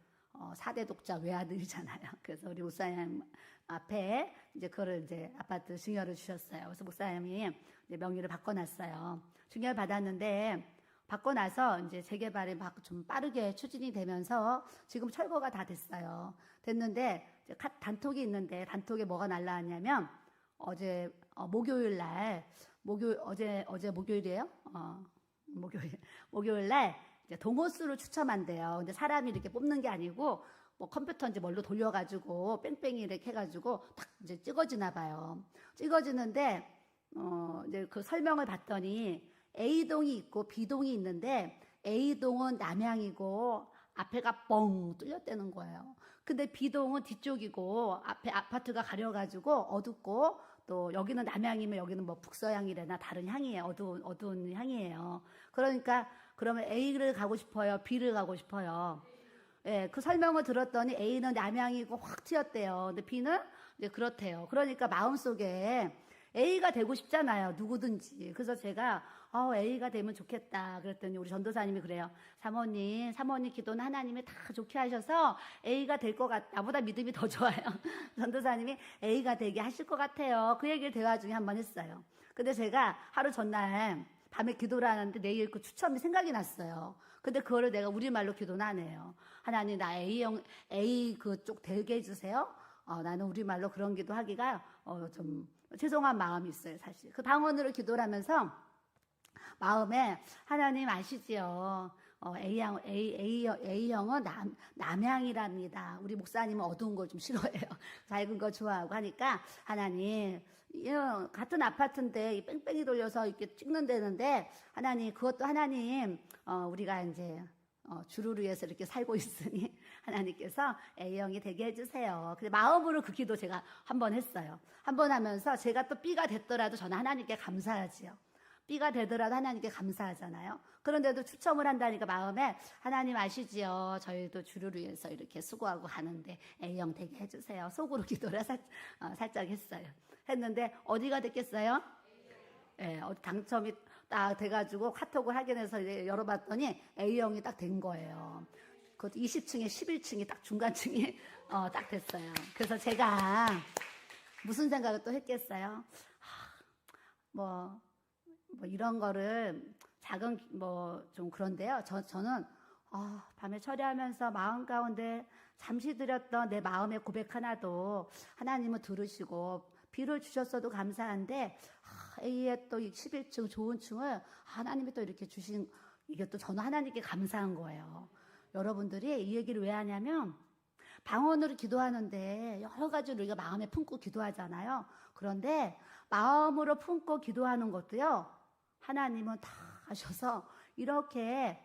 4대 독자 외아들이잖아요. 그래서 우리 목사님 앞에 이제 그거를 이제 아파트 증여를 주셨어요. 그래서 목사님이 이제 명의를 바꿔놨어요. 증여를 받았는데 받고 나서 이제 재개발이 막 좀 빠르게 추진이 되면서 지금 철거가 다 됐어요. 됐는데 이제 단톡이 있는데 단톡에 뭐가 날라왔냐면 어제 목요일 날 어제 목요일이에요? 목요일 날 이제 동호수를 추첨한대요. 근데 사람이 이렇게 뽑는 게 아니고 뭐 컴퓨터인지 뭘로 돌려가지고 뺑뺑이 이렇게 해가지고 딱 이제 찍어지나 봐요. 찍어지는데 이제 그 설명을 봤더니 A동이 있고 B동이 있는데 A동은 남향이고 앞에가 뻥 뚫렸다는 거예요. 근데 B동은 뒤쪽이고 앞에 아파트가 가려가지고 어둡고 또 여기는 남향이면 여기는 뭐 북서향이래나 다른 향이에요. 어두운 향이에요. 그러니까 그러면 A를 가고 싶어요? B를 가고 싶어요? 예, 그 설명을 들었더니 A는 남향이고 확 튀었대요. 근데 B는 이제 그렇대요. 그러니까 마음속에 A가 되고 싶잖아요. 누구든지. 그래서 제가 A가 되면 좋겠다. 그랬더니 우리 전도사님이 그래요. 사모님 기도는 하나님이 다 좋게 하셔서 A가 될 것 같아. 나보다 믿음이 더 좋아요. 전도사님이 A가 되게 하실 것 같아요. 그 얘기를 대화 중에 한번 했어요. 근데 제가 하루 전날 밤에 기도를 하는데 내일 그 추첨이 생각이 났어요. 근데 그거를 내가 우리말로 기도는 안 해요. 하나님 나 A 그쪽 되게 해주세요. 나는 우리말로 그런 기도 하기가 좀 죄송한 마음이 있어요, 사실. 그 방언으로 기도를 하면서 마음에 하나님 아시지요? A형은 남향이랍니다. 우리 목사님은 어두운 걸 좀 싫어해요. 밝은 거 좋아하고 하니까 하나님 같은 아파트인데 이 뺑뺑이 돌려서 이렇게 찍는다는데 하나님 그것도 하나님 우리가 이제 주를 위해서 이렇게 살고 있으니 하나님께서 A형이 되게 해주세요. 근데 마음으로 그 기도 제가 한 번 했어요. 한 번 하면서 제가 또 B가 됐더라도 저는 하나님께 감사하지요. B가 되더라도 하나님께 감사하잖아요. 그런데도 추첨을 한다니까 마음에 하나님 아시지요. 저희도 주를 위해서 이렇게 수고하고 가는데 A형 되게 해주세요. 속으로 기도를 살짝 했어요. 했는데 어디가 됐겠어요? 예, 당첨이 딱 돼가지고 카톡을 확인해서 이제 열어봤더니 A형이 딱 된 거예요. 그것도 20층에 11층이 딱 중간층이 딱 됐어요. 그래서 제가 무슨 생각을 또 했겠어요? 뭐 이런 거를 작은 좀 그런데요. 저는 밤에 처리하면서 마음 가운데 잠시 드렸던 내 마음의 고백 하나도 하나님은 들으시고 비를 주셨어도 감사한데 A의 또 11층 좋은 층을 하나님이 또 이렇게 주신 이게 또 저는 하나님께 감사한 거예요. 여러분들이 이 얘기를 왜 하냐면 방언으로 기도하는데 여러 가지로 우리가 마음에 품고 기도하잖아요. 그런데 마음으로 품고 기도하는 것도요. 하나님은 다 하셔서 이렇게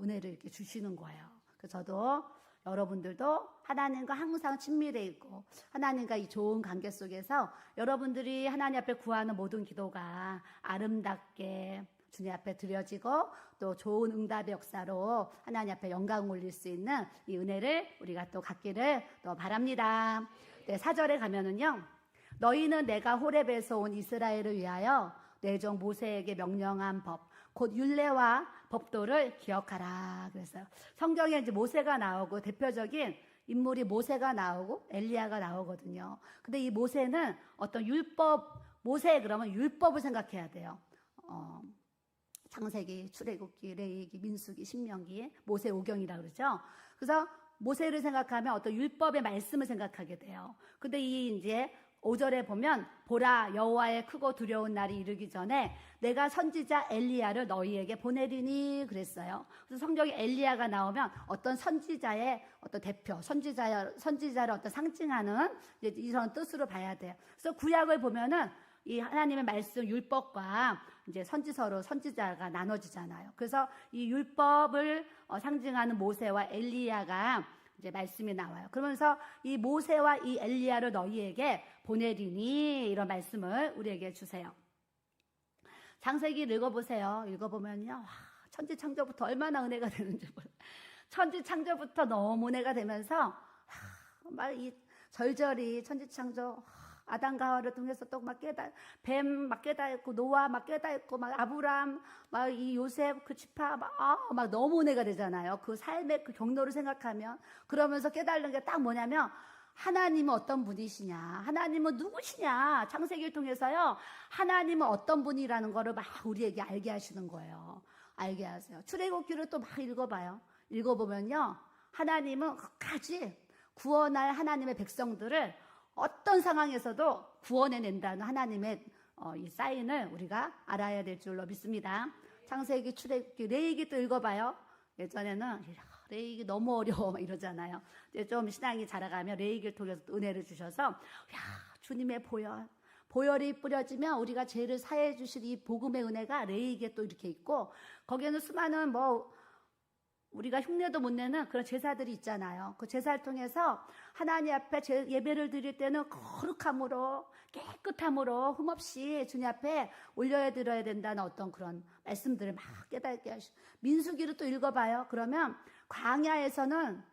은혜를 이렇게 주시는 거예요. 그래서 저도 여러분들도 하나님과 항상 친밀해 있고 하나님과 이 좋은 관계 속에서 여러분들이 하나님 앞에 구하는 모든 기도가 아름답게 주님 앞에 드려지고 또 좋은 응답의 역사로 하나님 앞에 영광 올릴 수 있는 이 은혜를 우리가 또 갖기를 또 바랍니다. 네, 4절에 가면은요. 너희는 내가 호렙에서 온 이스라엘을 위하여 내 종 모세에게 명령한 법, 곧 율례와 법도를 기억하라. 그랬어요. 성경에 이제 모세가 나오고 대표적인 인물이 모세가 나오고 엘리야가 나오거든요. 근데 이 모세는 어떤 모세 그러면 율법을 생각해야 돼요. 창세기, 출애굽기, 레위기, 민수기, 신명기, 모세 오경이라 그러죠. 그래서 모세를 생각하면 어떤 율법의 말씀을 생각하게 돼요. 근데 이 이제 5절에 보면 보라 여호와의 크고 두려운 날이 이르기 전에 내가 선지자 엘리야를 너희에게 보내리니 그랬어요. 그래서 성경에 엘리야가 나오면 어떤 선지자의 어떤 대표, 선지자를 어떤 상징하는 이런 뜻으로 봐야 돼요. 그래서 구약을 보면은 이 하나님의 말씀 율법과 이제 선지서로 선지자가 나눠지잖아요. 그래서 이 율법을 상징하는 모세와 엘리야가 이제 말씀이 나와요. 그러면서 이 모세와 이 엘리야를 너희에게 보내리니 이런 말씀을 우리에게 주세요. 창세기를 읽어보세요. 읽어보면요. 와, 천지창조부터 얼마나 은혜가 되는지 몰라요. 천지창조부터 너무 은혜가 되면서 막 이 절절히 천지창조 아담과 하와를 통해서 또 막 뱀 막 깨닫고, 노아 막 깨닫고, 막 아브람, 막 이 요셉 그 지파 막 너무 은혜가 되잖아요. 그 삶의 그 경로를 생각하면. 그러면서 깨달는 게 딱 뭐냐면, 하나님은 어떤 분이시냐, 하나님은 누구시냐, 창세기를 통해서요, 하나님은 어떤 분이라는 거를 막 우리에게 알게 하시는 거예요. 알게 하세요. 출애굽기를 또 막 읽어봐요. 읽어보면요, 하나님은 끝까지 구원할 하나님의 백성들을 어떤 상황에서도 구원해낸다는 하나님의 이 사인을 우리가 알아야 될 줄로 믿습니다. 창세기, 출애굽기, 레위기도 읽어봐요. 예전에는 레위기 너무 어려워 이러잖아요. 이제 좀 신앙이 자라가면 레위기를 통해서 은혜를 주셔서, 야, 주님의 보혈이 뿌려지면 우리가 죄를 사해 주실 이 복음의 은혜가 레위기에 또 이렇게 있고, 거기에는 수많은 우리가 흉내도 못 내는 그런 제사들이 있잖아요. 그 제사를 통해서 하나님 앞에 예배를 드릴 때는 거룩함으로, 깨끗함으로, 흠없이 주님 앞에 올려야 드려야 된다는 어떤 그런 말씀들을 막 깨닫게 하시고, 민수기를 또 읽어봐요. 그러면 광야에서는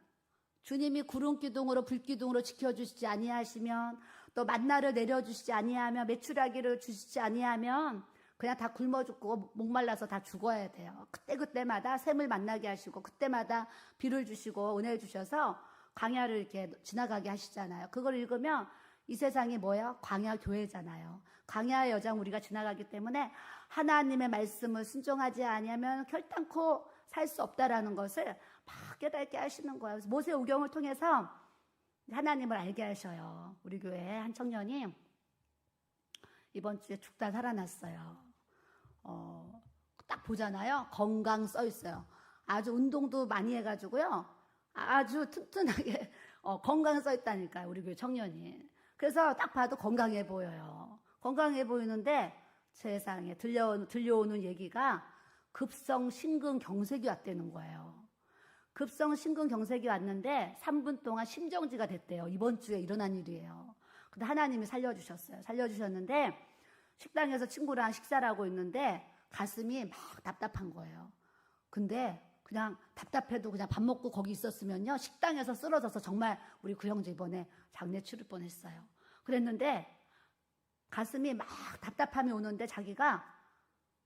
주님이 구름 기둥으로 불 기둥으로 지켜주시지 아니하시면, 또 만나를 내려주시지 아니하면, 메추라기를 주시지 아니하면 그냥 다 굶어 죽고 목말라서 다 죽어야 돼요. 그때마다 샘을 만나게 하시고, 그때마다 비를 주시고 은혜를 주셔서 광야를 이렇게 지나가게 하시잖아요. 그걸 읽으면 이 세상이 뭐예요? 광야 교회잖아요. 광야의 여정 우리가 지나가기 때문에 하나님의 말씀을 순종하지 아니하면 결단코 살 수 없다라는 것을 막 깨닫게 하시는 거예요. 그래서 모세 오경을 통해서 하나님을 알게 하셔요. 우리 교회 한 청년이 이번 주에 죽다 살아났어요. 딱 보잖아요. 건강 써 있어요. 아주 운동도 많이 해가지고요. 아주 튼튼하게 건강 써 있다니까요. 우리 교회 청년이. 그래서 딱 봐도 건강해 보여요. 건강해 보이는데 세상에 들려오는 얘기가 급성 심근경색이 왔다는 거예요. 급성 심근경색이 왔는데 3분 동안 심정지가 됐대요. 이번 주에 일어난 일이에요. 근데 하나님이 살려주셨어요. 살려주셨는데 식당에서 친구랑 식사를 하고 있는데 가슴이 막 답답한 거예요. 근데 그냥 답답해도 그냥 밥 먹고 거기 있었으면요, 식당에서 쓰러져서 정말 우리 그 형제 이번에 장례 치를 뻔했어요. 그랬는데 가슴이 막 답답함이 오는데 자기가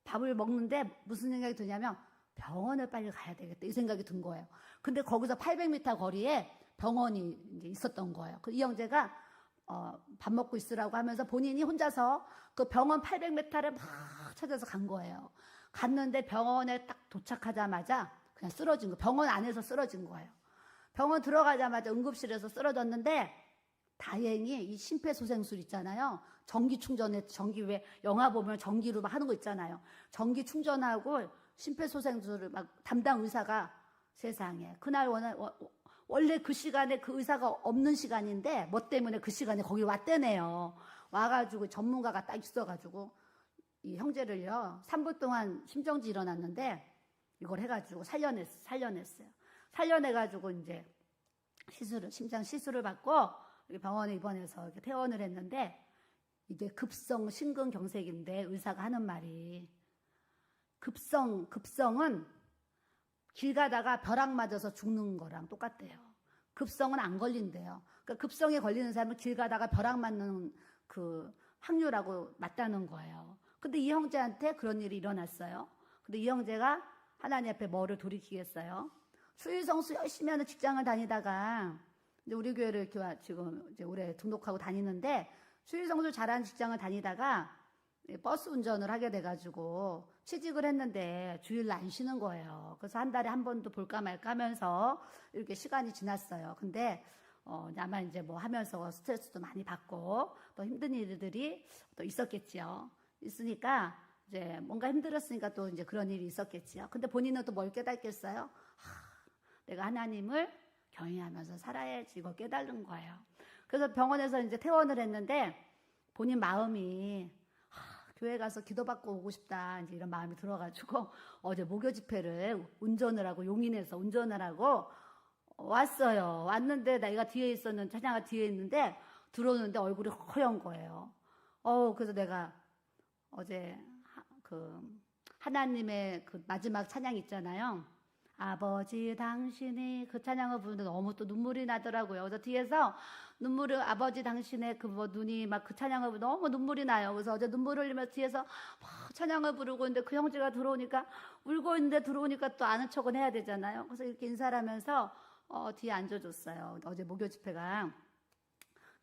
밥을 먹는데 무슨 생각이 드냐면, 병원을 빨리 가야 되겠다 이 생각이 든 거예요. 근데 거기서 800m 거리에 병원이 이제 있었던 거예요. 이 형제가 밥 먹고 있으라고 하면서 본인이 혼자서 그 병원 800m를 막 찾아서 간 거예요. 갔는데 병원에 딱 도착하자마자 그냥 쓰러진 거예요. 병원 안에서 쓰러진 거예요. 병원 들어가자마자 응급실에서 쓰러졌는데, 다행히 이 심폐소생술 있잖아요. 전기 충전에, 전기 영화 보면 전기로 막 하는 거 있잖아요. 전기 충전하고 심폐소생술을 막 담당 의사가, 세상에 그날 원래 그 시간에 그 의사가 없는 시간인데 뭐 때문에 그 시간에 거기 왔대네요. 와가지고 전문가가 딱 있어가지고 이 형제를요 3분 동안 심정지 일어났는데 이걸 해가지고 살려냈어요. 살려내가지고 이제 심장 시술을 받고 병원에 입원해서 이렇게 퇴원을 했는데, 이게 급성 심근경색인데 의사가 하는 말이, 급성은 길 가다가 벼락 맞아서 죽는 거랑 똑같대요. 급성은 안 걸린대요. 그러니까 급성에 걸리는 사람은 길 가다가 벼락 맞는 그 확률하고 맞다는 거예요. 근데 이 형제한테 그런 일이 일어났어요. 근데 이 형제가 하나님 앞에 뭐를 돌이키겠어요? 수의성수 열심히 하는 직장을 다니다가 이제 우리 교회를 지금 이제 올해 등록하고 다니는데, 수의성수 잘하는 직장을 다니다가 버스 운전을 하게 돼가지고 취직을 했는데 주일날 안 쉬는 거예요. 그래서 한 달에 한 번도 볼까 말까 하면서 이렇게 시간이 지났어요. 근데 아마 이제 뭐 하면서 스트레스도 많이 받고 또 힘든 일들이 또 있었겠지요. 있으니까 이제 뭔가 힘들었으니까 또 이제 그런 일이 있었겠지요. 근데 본인은 또 뭘 깨닫겠어요? 내가 하나님을 경외하면서 살아야지, 이거 깨달은 거예요. 그래서 병원에서 이제 퇴원을 했는데 본인 마음이 교회 가서 기도받고 오고 싶다, 이제 이런 마음이 들어가지고 어제 목요 집회를 운전을 하고, 용인에서 운전을 하고 왔어요. 왔는데 내가 찬양가 뒤에 있는데 들어오는데 얼굴이 허연 거예요. 그래서 내가 어제 하나님의 그 마지막 찬양 있잖아요. 아버지 당신이 그 찬양을 부르는데 너무 또 눈물이 나더라고요. 그래서 뒤에서 눈물을 아버지 당신의 그 뭐 눈이 막 그 찬양을 부르 너무 눈물이 나요. 그래서 어제 눈물 흘리면서 뒤에서 막 찬양을 부르고 있는데 그 형제가 들어오니까 울고 있는데 들어오니까 또 아는 척은 해야 되잖아요. 그래서 이렇게 인사를 하면서 뒤에 앉아줬어요. 어제 목요 집회가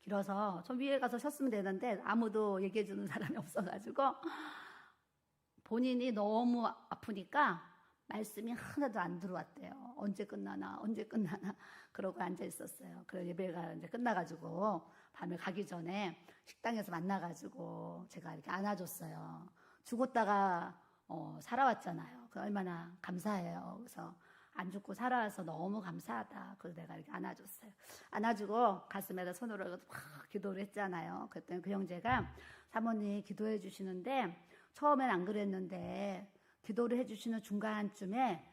길어서 저 위에 가서 쉬었으면 되는데 아무도 얘기해주는 사람이 없어가지고 본인이 너무 아프니까 말씀이 하나도 안 들어왔대요. 언제 끝나나 그러고 앉아 있었어요. 그래서 예배가 이제 끝나가지고 밤에 가기 전에 식당에서 만나가지고 제가 이렇게 안아줬어요. 죽었다가 살아왔잖아요. 그 얼마나 감사해요. 그래서 안 죽고 살아와서 너무 감사하다. 그래서 내가 이렇게 안아줬어요. 안아주고 가슴에다 손으로 막 기도를 했잖아요. 그랬더니 그 형제가 사모님 기도해 주시는데 처음엔 안 그랬는데 기도를 해주시는 중간쯤에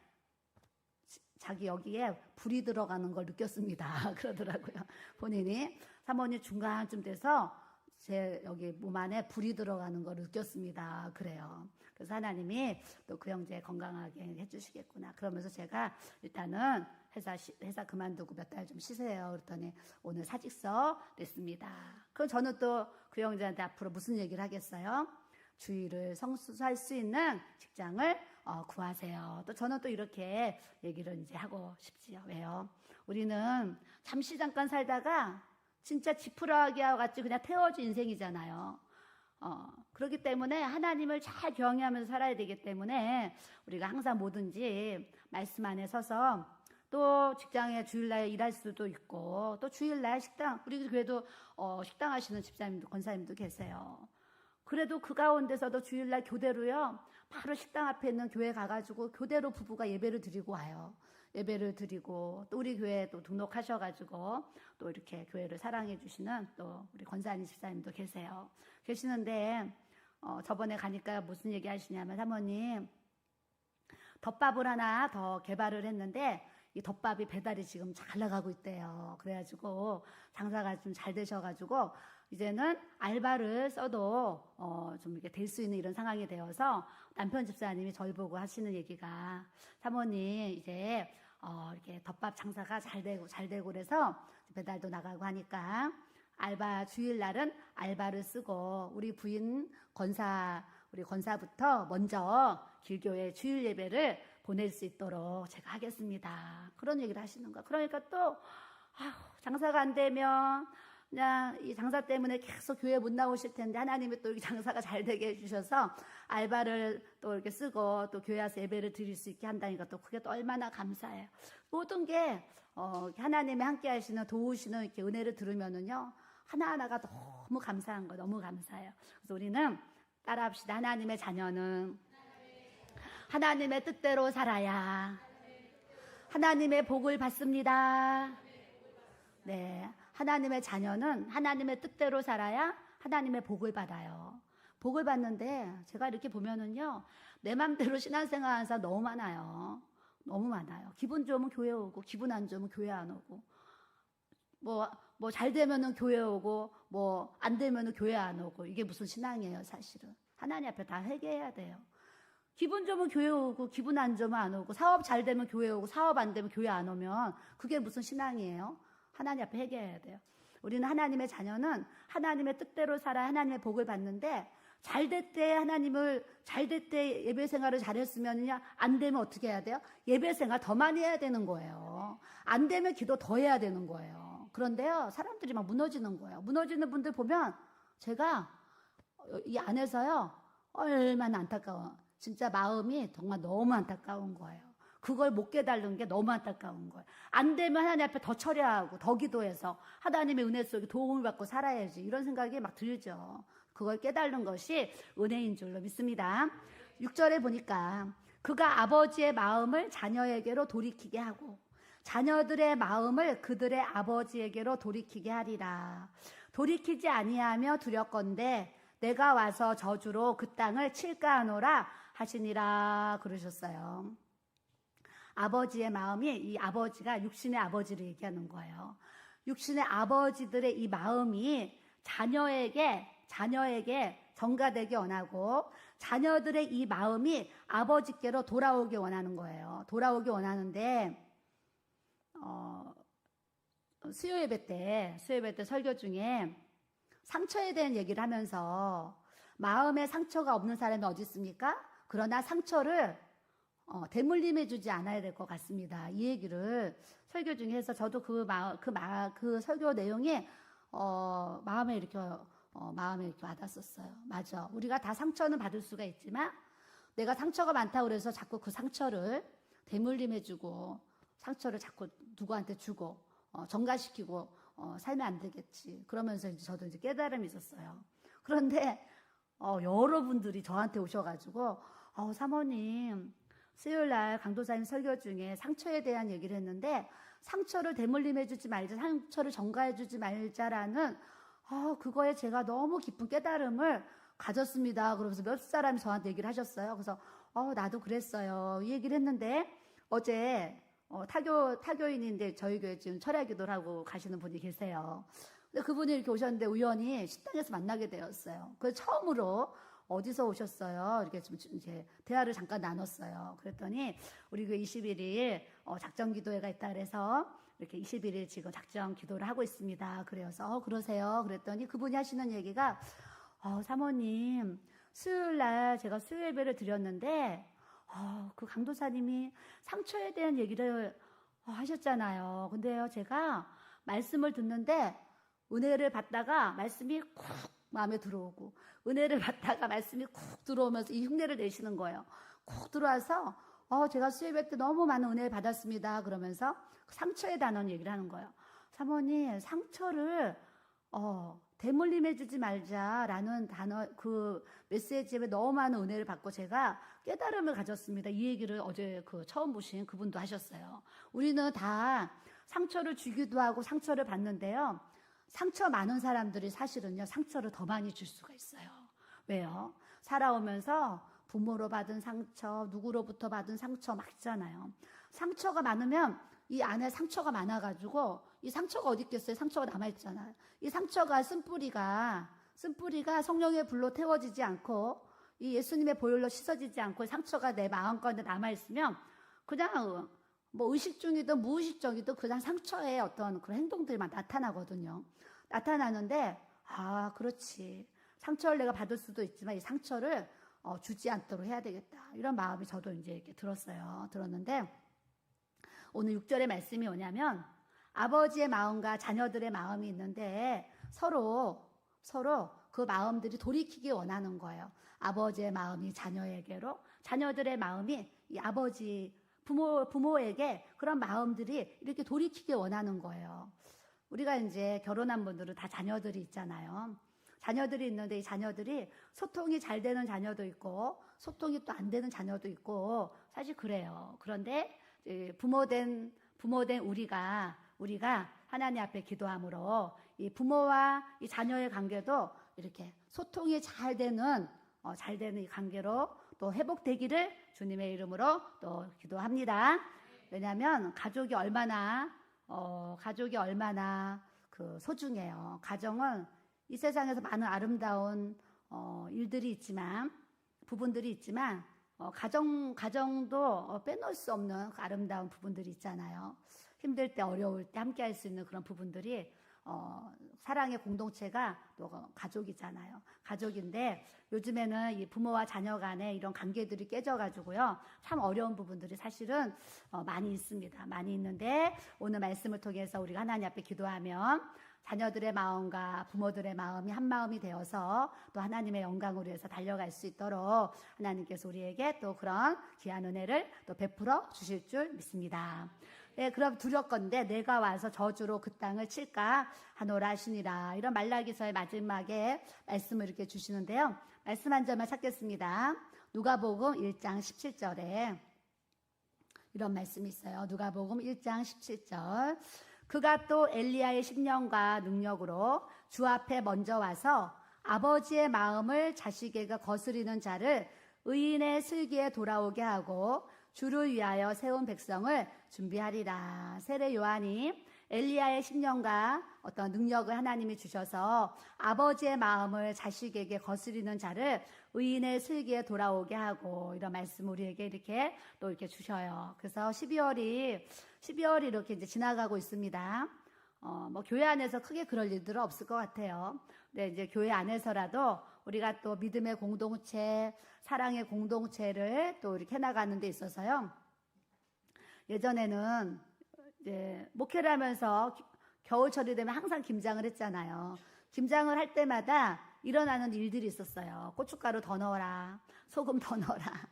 자기 여기에 불이 들어가는 걸 느꼈습니다. 그러더라고요. 본인이 사모님 중간쯤 돼서 제 여기 몸 안에 불이 들어가는 걸 느꼈습니다. 그래요. 그래서 하나님이 또 그 형제 건강하게 해주시겠구나. 그러면서 제가 일단은 회사 그만두고 몇 달 좀 쉬세요. 그랬더니 오늘 사직서 냈습니다. 그럼 저는 또 그 형제한테 앞으로 무슨 얘기를 하겠어요? 주일을 성수할 수 있는 직장을 구하세요. 또 저는 또 이렇게 얘기를 이제 하고 싶지요. 왜요? 우리는 잠깐 살다가 진짜 지푸라기와 같이 그냥 태워진 인생이잖아요. 그렇기 때문에 하나님을 잘 경외하면서 살아야 되기 때문에 우리가 항상 뭐든지 말씀 안에 서서 또 직장에 주일날 일할 수도 있고 또 주일날 식당, 우리 교회도 식당 하시는 집사님도 권사님도 계세요. 그래도 그 가운데서도 주일날 교대로요, 바로 식당 앞에 있는 교회 가가지고 교대로 부부가 예배를 드리고 와요. 예배를 드리고 또 우리 교회에 또 등록하셔가지고 또 이렇게 교회를 사랑해 주시는 또 우리 권사님 집사님도 계시는데 저번에 가니까 무슨 얘기 하시냐면 사모님 덮밥을 하나 더 개발을 했는데 이 덮밥이 배달이 지금 잘 나가고 있대요. 그래가지고 장사가 좀 잘 되셔가지고 이제는 알바를 써도 좀 이렇게 될 수 있는 이런 상황이 되어서 남편 집사님이 저희 보고 하시는 얘기가 사모님 이제 이렇게 덮밥 장사가 잘 되고 그래서 배달도 나가고 하니까 알바 주일날은 알바를 쓰고 우리 부인 우리 권사부터 먼저 길교회 주일 예배를 보낼 수 있도록 제가 하겠습니다. 그런 얘기를 하시는 거예요. 그러니까 또 장사가 안 되면 그냥 이 장사 때문에 계속 교회 못 나오실 텐데 하나님이 또 이렇게 장사가 잘 되게 해주셔서 알바를 또 이렇게 쓰고 또 교회 와서 예배를 드릴 수 있게 한다니까 또 그게 또 얼마나 감사해요. 모든 게 하나님이 함께 하시는 도우시는 이렇게 은혜를 들으면은요 하나하나가 너무 감사한 거 너무 감사해요. 그래서 우리는 따라합시다. 하나님의 자녀는 하나님의 뜻대로 살아야 하나님의 복을 받습니다. 네, 하나님의 자녀는 하나님의 뜻대로 살아야 하나님의 복을 받아요. 복을 받는데 제가 이렇게 보면은요 내 맘대로 신앙생활 하는 사람 너무 많아요. 너무 많아요. 기분 좋으면 교회 오고 기분 안 좋으면 교회 안 오고 뭐 잘 되면은 교회 오고 뭐 안 되면은 교회 안 오고 이게 무슨 신앙이에요 사실은. 하나님 앞에 다 회개해야 돼요. 기분 좋으면 교회 오고 기분 안 좋으면 안 오고 사업 잘 되면 교회 오고 사업 안 되면 교회 안 오면 그게 무슨 신앙이에요? 하나님 앞에 회개해야 돼요. 우리는 하나님의 자녀는 하나님의 뜻대로 살아 하나님의 복을 받는데 잘 될 때 예배 생활을 잘했으면요 안 되면 어떻게 해야 돼요? 예배 생활 더 많이 해야 되는 거예요. 안 되면 기도 더 해야 되는 거예요. 그런데요 사람들이 막 무너지는 거예요. 무너지는 분들 보면 제가 이 안에서요 얼마나 안타까워. 진짜 마음이 정말 너무 안타까운 거예요. 그걸 못 깨달은 게 너무 안타까운 거예요. 안 되면 하나님 앞에 더 철회하고 더 기도해서 하나님의 은혜 속에 도움을 받고 살아야지 이런 생각이 막 들죠. 그걸 깨달는 것이 은혜인 줄로 믿습니다. 6절에 보니까 그가 아버지의 마음을 자녀에게로 돌이키게 하고 자녀들의 마음을 그들의 아버지에게로 돌이키게 하리라. 돌이키지 아니하며 두렵건대 내가 와서 저주로 그 땅을 칠까 하노라 하시니라 그러셨어요. 아버지의 마음이 이 아버지가 육신의 아버지를 얘기하는 거예요. 육신의 아버지들의 이 마음이 자녀에게 자녀에게 전가되기 원하고 자녀들의 이 마음이 아버지께로 돌아오기 원하는 거예요. 돌아오기 원하는데 수요 예배 때 설교 중에 상처에 대한 얘기를 하면서 마음에 상처가 없는 사람이 어디 있습니까? 그러나 상처를 대물림해 주지 않아야 될 것 같습니다. 이 얘기를 설교 중에 해서 저도 그 설교 내용이 마음에 이렇게 와닿았었어요. 맞아. 우리가 다 상처는 받을 수가 있지만 내가 상처가 많다고 그래서 자꾸 그 상처를 대물림해 주고 상처를 자꾸 누구한테 주고 전가시키고 살면 안 되겠지. 그러면서 이제 저도 이제 깨달음이 있었어요. 그런데 여러분들이 저한테 오셔가지고 사모님 수요일날 강도사님 설교 중에 상처에 대한 얘기를 했는데 상처를 대물림해 주지 말자, 상처를 전가해 주지 말자라는 그거에 제가 너무 깊은 깨달음을 가졌습니다. 그러면서 몇 사람이 저한테 얘기를 하셨어요. 그래서 나도 그랬어요. 이 얘기를 했는데 어제 타교인인데 저희 교회 지금 철야기도를 하고 가시는 분이 계세요. 근데 그분이 이렇게 오셨는데 우연히 식당에서 만나게 되었어요. 그래서 처음으로 어디서 오셨어요? 이렇게 좀 이제 대화를 잠깐 나눴어요. 그랬더니 우리 그 21일 작정 기도회가 있다 그래서 이렇게 21일 지금 작정 기도를 하고 있습니다. 그래서 그러세요. 그랬더니 그분이 하시는 얘기가 사모님 수요일날 제가 수요 예배를 드렸는데 그 강도사님이 상처에 대한 얘기를 하셨잖아요. 근데요 제가 말씀을 듣는데 은혜를 받다가 말씀이 쿡 마음에 들어오고 은혜를 받다가 말씀이 쿡 들어오면서 이 흉내를 내시는 거예요. 쿡 들어와서 제가 수요예배 때 너무 많은 은혜를 받았습니다. 그러면서 상처에 단원 얘기를 하는 거예요. 사모님 상처를 대물림해 주지 말자라는 단어 그 메시지에 너무 많은 은혜를 받고 제가 깨달음을 가졌습니다. 이 얘기를 어제 처음 보신 그분도 하셨어요. 우리는 다 상처를 주기도 하고 상처를 받는데요. 상처 많은 사람들이 사실은요 상처를 더 많이 줄 수가 있어요. 왜요? 살아오면서 부모로 받은 상처, 누구로부터 받은 상처 막 있잖아요. 상처가 많으면 이 안에 상처가 많아가지고 이 상처가 어디 있겠어요? 상처가 남아있잖아요. 이 상처가 쓴뿌리가 성령의 불로 태워지지 않고 이 예수님의 보혈로 씻어지지 않고 상처가 내 마음 가운데 남아있으면 그냥 뭐 의식 중이든 무의식 중이든 그냥 상처의 어떤 그런 행동들만 나타나거든요. 나타나는데 그렇지. 상처를 내가 받을 수도 있지만 이 상처를 주지 않도록 해야 되겠다. 이런 마음이 저도 이제 이렇게 들었는데 오늘 6절의 말씀이 뭐냐면 아버지의 마음과 자녀들의 마음이 있는데 서로 그 마음들이 돌이키기 원하는 거예요. 아버지의 마음이 자녀에게로, 자녀들의 마음이 이 아버지 부모에게 그런 마음들이 이렇게 돌이키기 원하는 거예요. 우리가 이제 결혼한 분들은 다 자녀들이 있잖아요. 자녀들이 있는데 이 자녀들이 소통이 잘 되는 자녀도 있고 소통이 또 안 되는 자녀도 있고 사실 그래요. 그런데 부모된 우리가 하나님 앞에 기도함으로 이 부모와 이 자녀의 관계도 이렇게 소통이 잘 되는 이 관계로 또 회복되기를 주님의 이름으로 또 기도합니다. 왜냐하면 가족이 얼마나 그 소중해요. 가정은 이 세상에서 많은 아름다운 일들이 있지만 부분들이 있지만 가정도 빼놓을 수 없는 그 아름다운 부분들이 있잖아요. 힘들 때 어려울 때 함께 할 수 있는 그런 부분들이 사랑의 공동체가 또 가족이잖아요. 가족인데 요즘에는 이 부모와 자녀 간에 이런 관계들이 깨져가지고요. 참 어려운 부분들이 사실은 많이 있습니다. 많이 있는데 오늘 말씀을 통해서 우리가 하나님 앞에 기도하면 자녀들의 마음과 부모들의 마음이 한 마음이 되어서 또 하나님의 영광을 위해서 달려갈 수 있도록 하나님께서 우리에게 또 그런 귀한 은혜를 또 베풀어 주실 줄 믿습니다. 네, 그럼 두렵건대 내가 와서 저주로 그 땅을 칠까 하노라 하시니라. 이런 말라기서의 마지막에 말씀을 이렇게 주시는데요. 말씀 한 절만 찾겠습니다. 누가복음 1장 17절에 이런 말씀이 있어요. 누가복음 1장 17절. 그가 또 엘리야의 심령과 능력으로 주 앞에 먼저 와서 아버지의 마음을 자식에게 거스리는 자를 의인의 슬기에 돌아오게 하고 주를 위하여 세운 백성을 준비하리라. 세례 요한이 엘리야의 신령과 어떤 능력을 하나님이 주셔서 아버지의 마음을 자식에게 거스리는 자를 의인의 슬기에 돌아오게 하고, 이런 말씀 우리에게 이렇게 또 이렇게 주셔요. 그래서 12월이 이렇게 이제 지나가고 있습니다. 뭐 교회 안에서 크게 그럴 일들은 없을 것 같아요. 근데 이제 교회 안에서라도 우리가 또 믿음의 공동체, 사랑의 공동체를 또 이렇게 해나가는 데 있어서요. 예전에는 이제 목회를 하면서 겨울철이 되면 항상 김장을 했잖아요. 김장을 할 때마다 일어나는 일들이 있었어요. 고춧가루 더 넣어라, 소금 더 넣어라,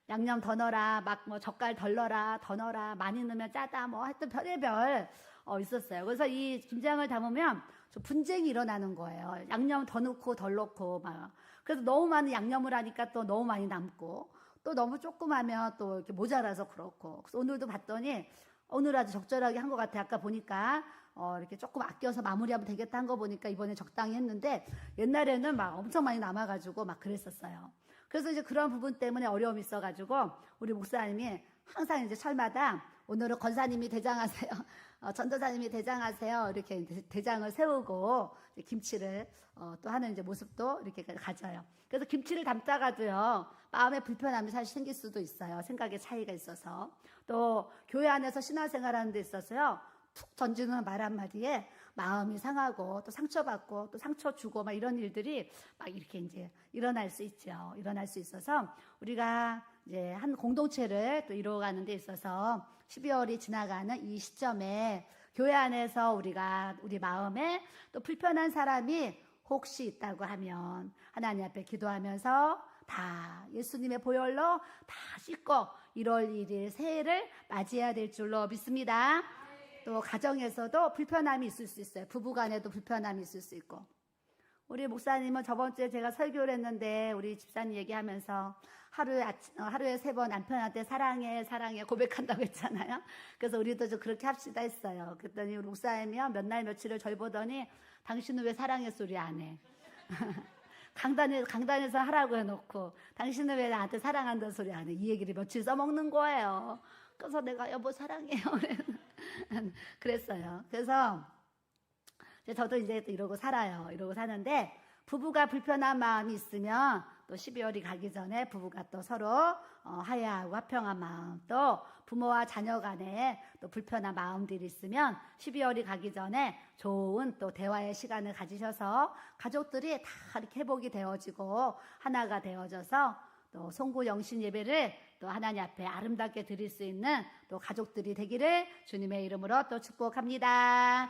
양념 더 넣어라, 막 뭐 젓갈 덜 넣어라, 더 넣어라, 많이 넣으면 짜다, 뭐 하여튼 별의별 있었어요. 그래서 이 김장을 담으면 분쟁이 일어나는 거예요. 양념 더 넣고 덜 넣고 막. 그래서 너무 많은 양념을 하니까 또 너무 많이 남고, 또 너무 조금 하면 또 이렇게 모자라서 그렇고. 그래서 오늘도 봤더니 오늘 아주 적절하게 한 것 같아요. 아까 보니까 이렇게 조금 아껴서 마무리하면 되겠다 한 거 보니까 이번에 적당히 했는데, 옛날에는 막 엄청 많이 남아가지고 막 그랬었어요. 그래서 이제 그런 부분 때문에 어려움이 있어가지고 우리 목사님이 항상 이제 철마다 오늘은 권사님이 대장하세요, 전도사님이 대장하세요, 이렇게 대장을 세우고 김치를 또 하는 이제 모습도 이렇게 가져요. 그래서 김치를 담다가도요, 마음의 불편함이 사실 생길 수도 있어요. 생각의 차이가 있어서. 또 교회 안에서 신앙생활하는 데 있어서요, 툭 던지는 말 한마디에 마음이 상하고 또 상처받고 또 상처 주고 막 이런 일들이 막 이렇게 이제 일어날 수 있죠. 일어날 수 있어서 우리가 이제 한 공동체를 또 이루어가는 데 있어서 12월이 지나가는 이 시점에 교회 안에서 우리가 우리 마음에 또 불편한 사람이 혹시 있다고 하면 하나님 앞에 기도하면서 다 예수님의 보혈로 다 씻고 1월 1일 새해를 맞이해야 될 줄로 믿습니다. 또 가정에서도 불편함이 있을 수 있어요. 부부간에도 불편함이 있을 수 있고. 우리 목사님은 저번 주에 제가 설교를 했는데 우리 집사님 얘기하면서 하루에 3번 남편한테 사랑해 고백한다고 했잖아요. 그래서 우리도 좀 그렇게 합시다 했어요. 그랬더니 우리 목사님이요, 몇 날 며칠을 저희 보더니 당신은 왜 사랑해 소리 안 해? 강단에서 하라고 해놓고 당신은 왜 나한테 사랑한다는 소리 안 해? 이 얘기를 며칠 써먹는 거예요. 그래서 내가 여보 사랑해요 그랬어요. 그래서 저도 이제 또 이러고 살아요. 이러고 사는데, 부부가 불편한 마음이 있으면 또 12월이 가기 전에 부부가 또 서로 화해하고 화평한 마음, 또 부모와 자녀 간에 또 불편한 마음들이 있으면 12월이 가기 전에 좋은 또 대화의 시간을 가지셔서 가족들이 다 이렇게 회복이 되어지고 하나가 되어져서 또 송구 영신 예배를 또 하나님 앞에 아름답게 드릴 수 있는 또 가족들이 되기를 주님의 이름으로 또 축복합니다.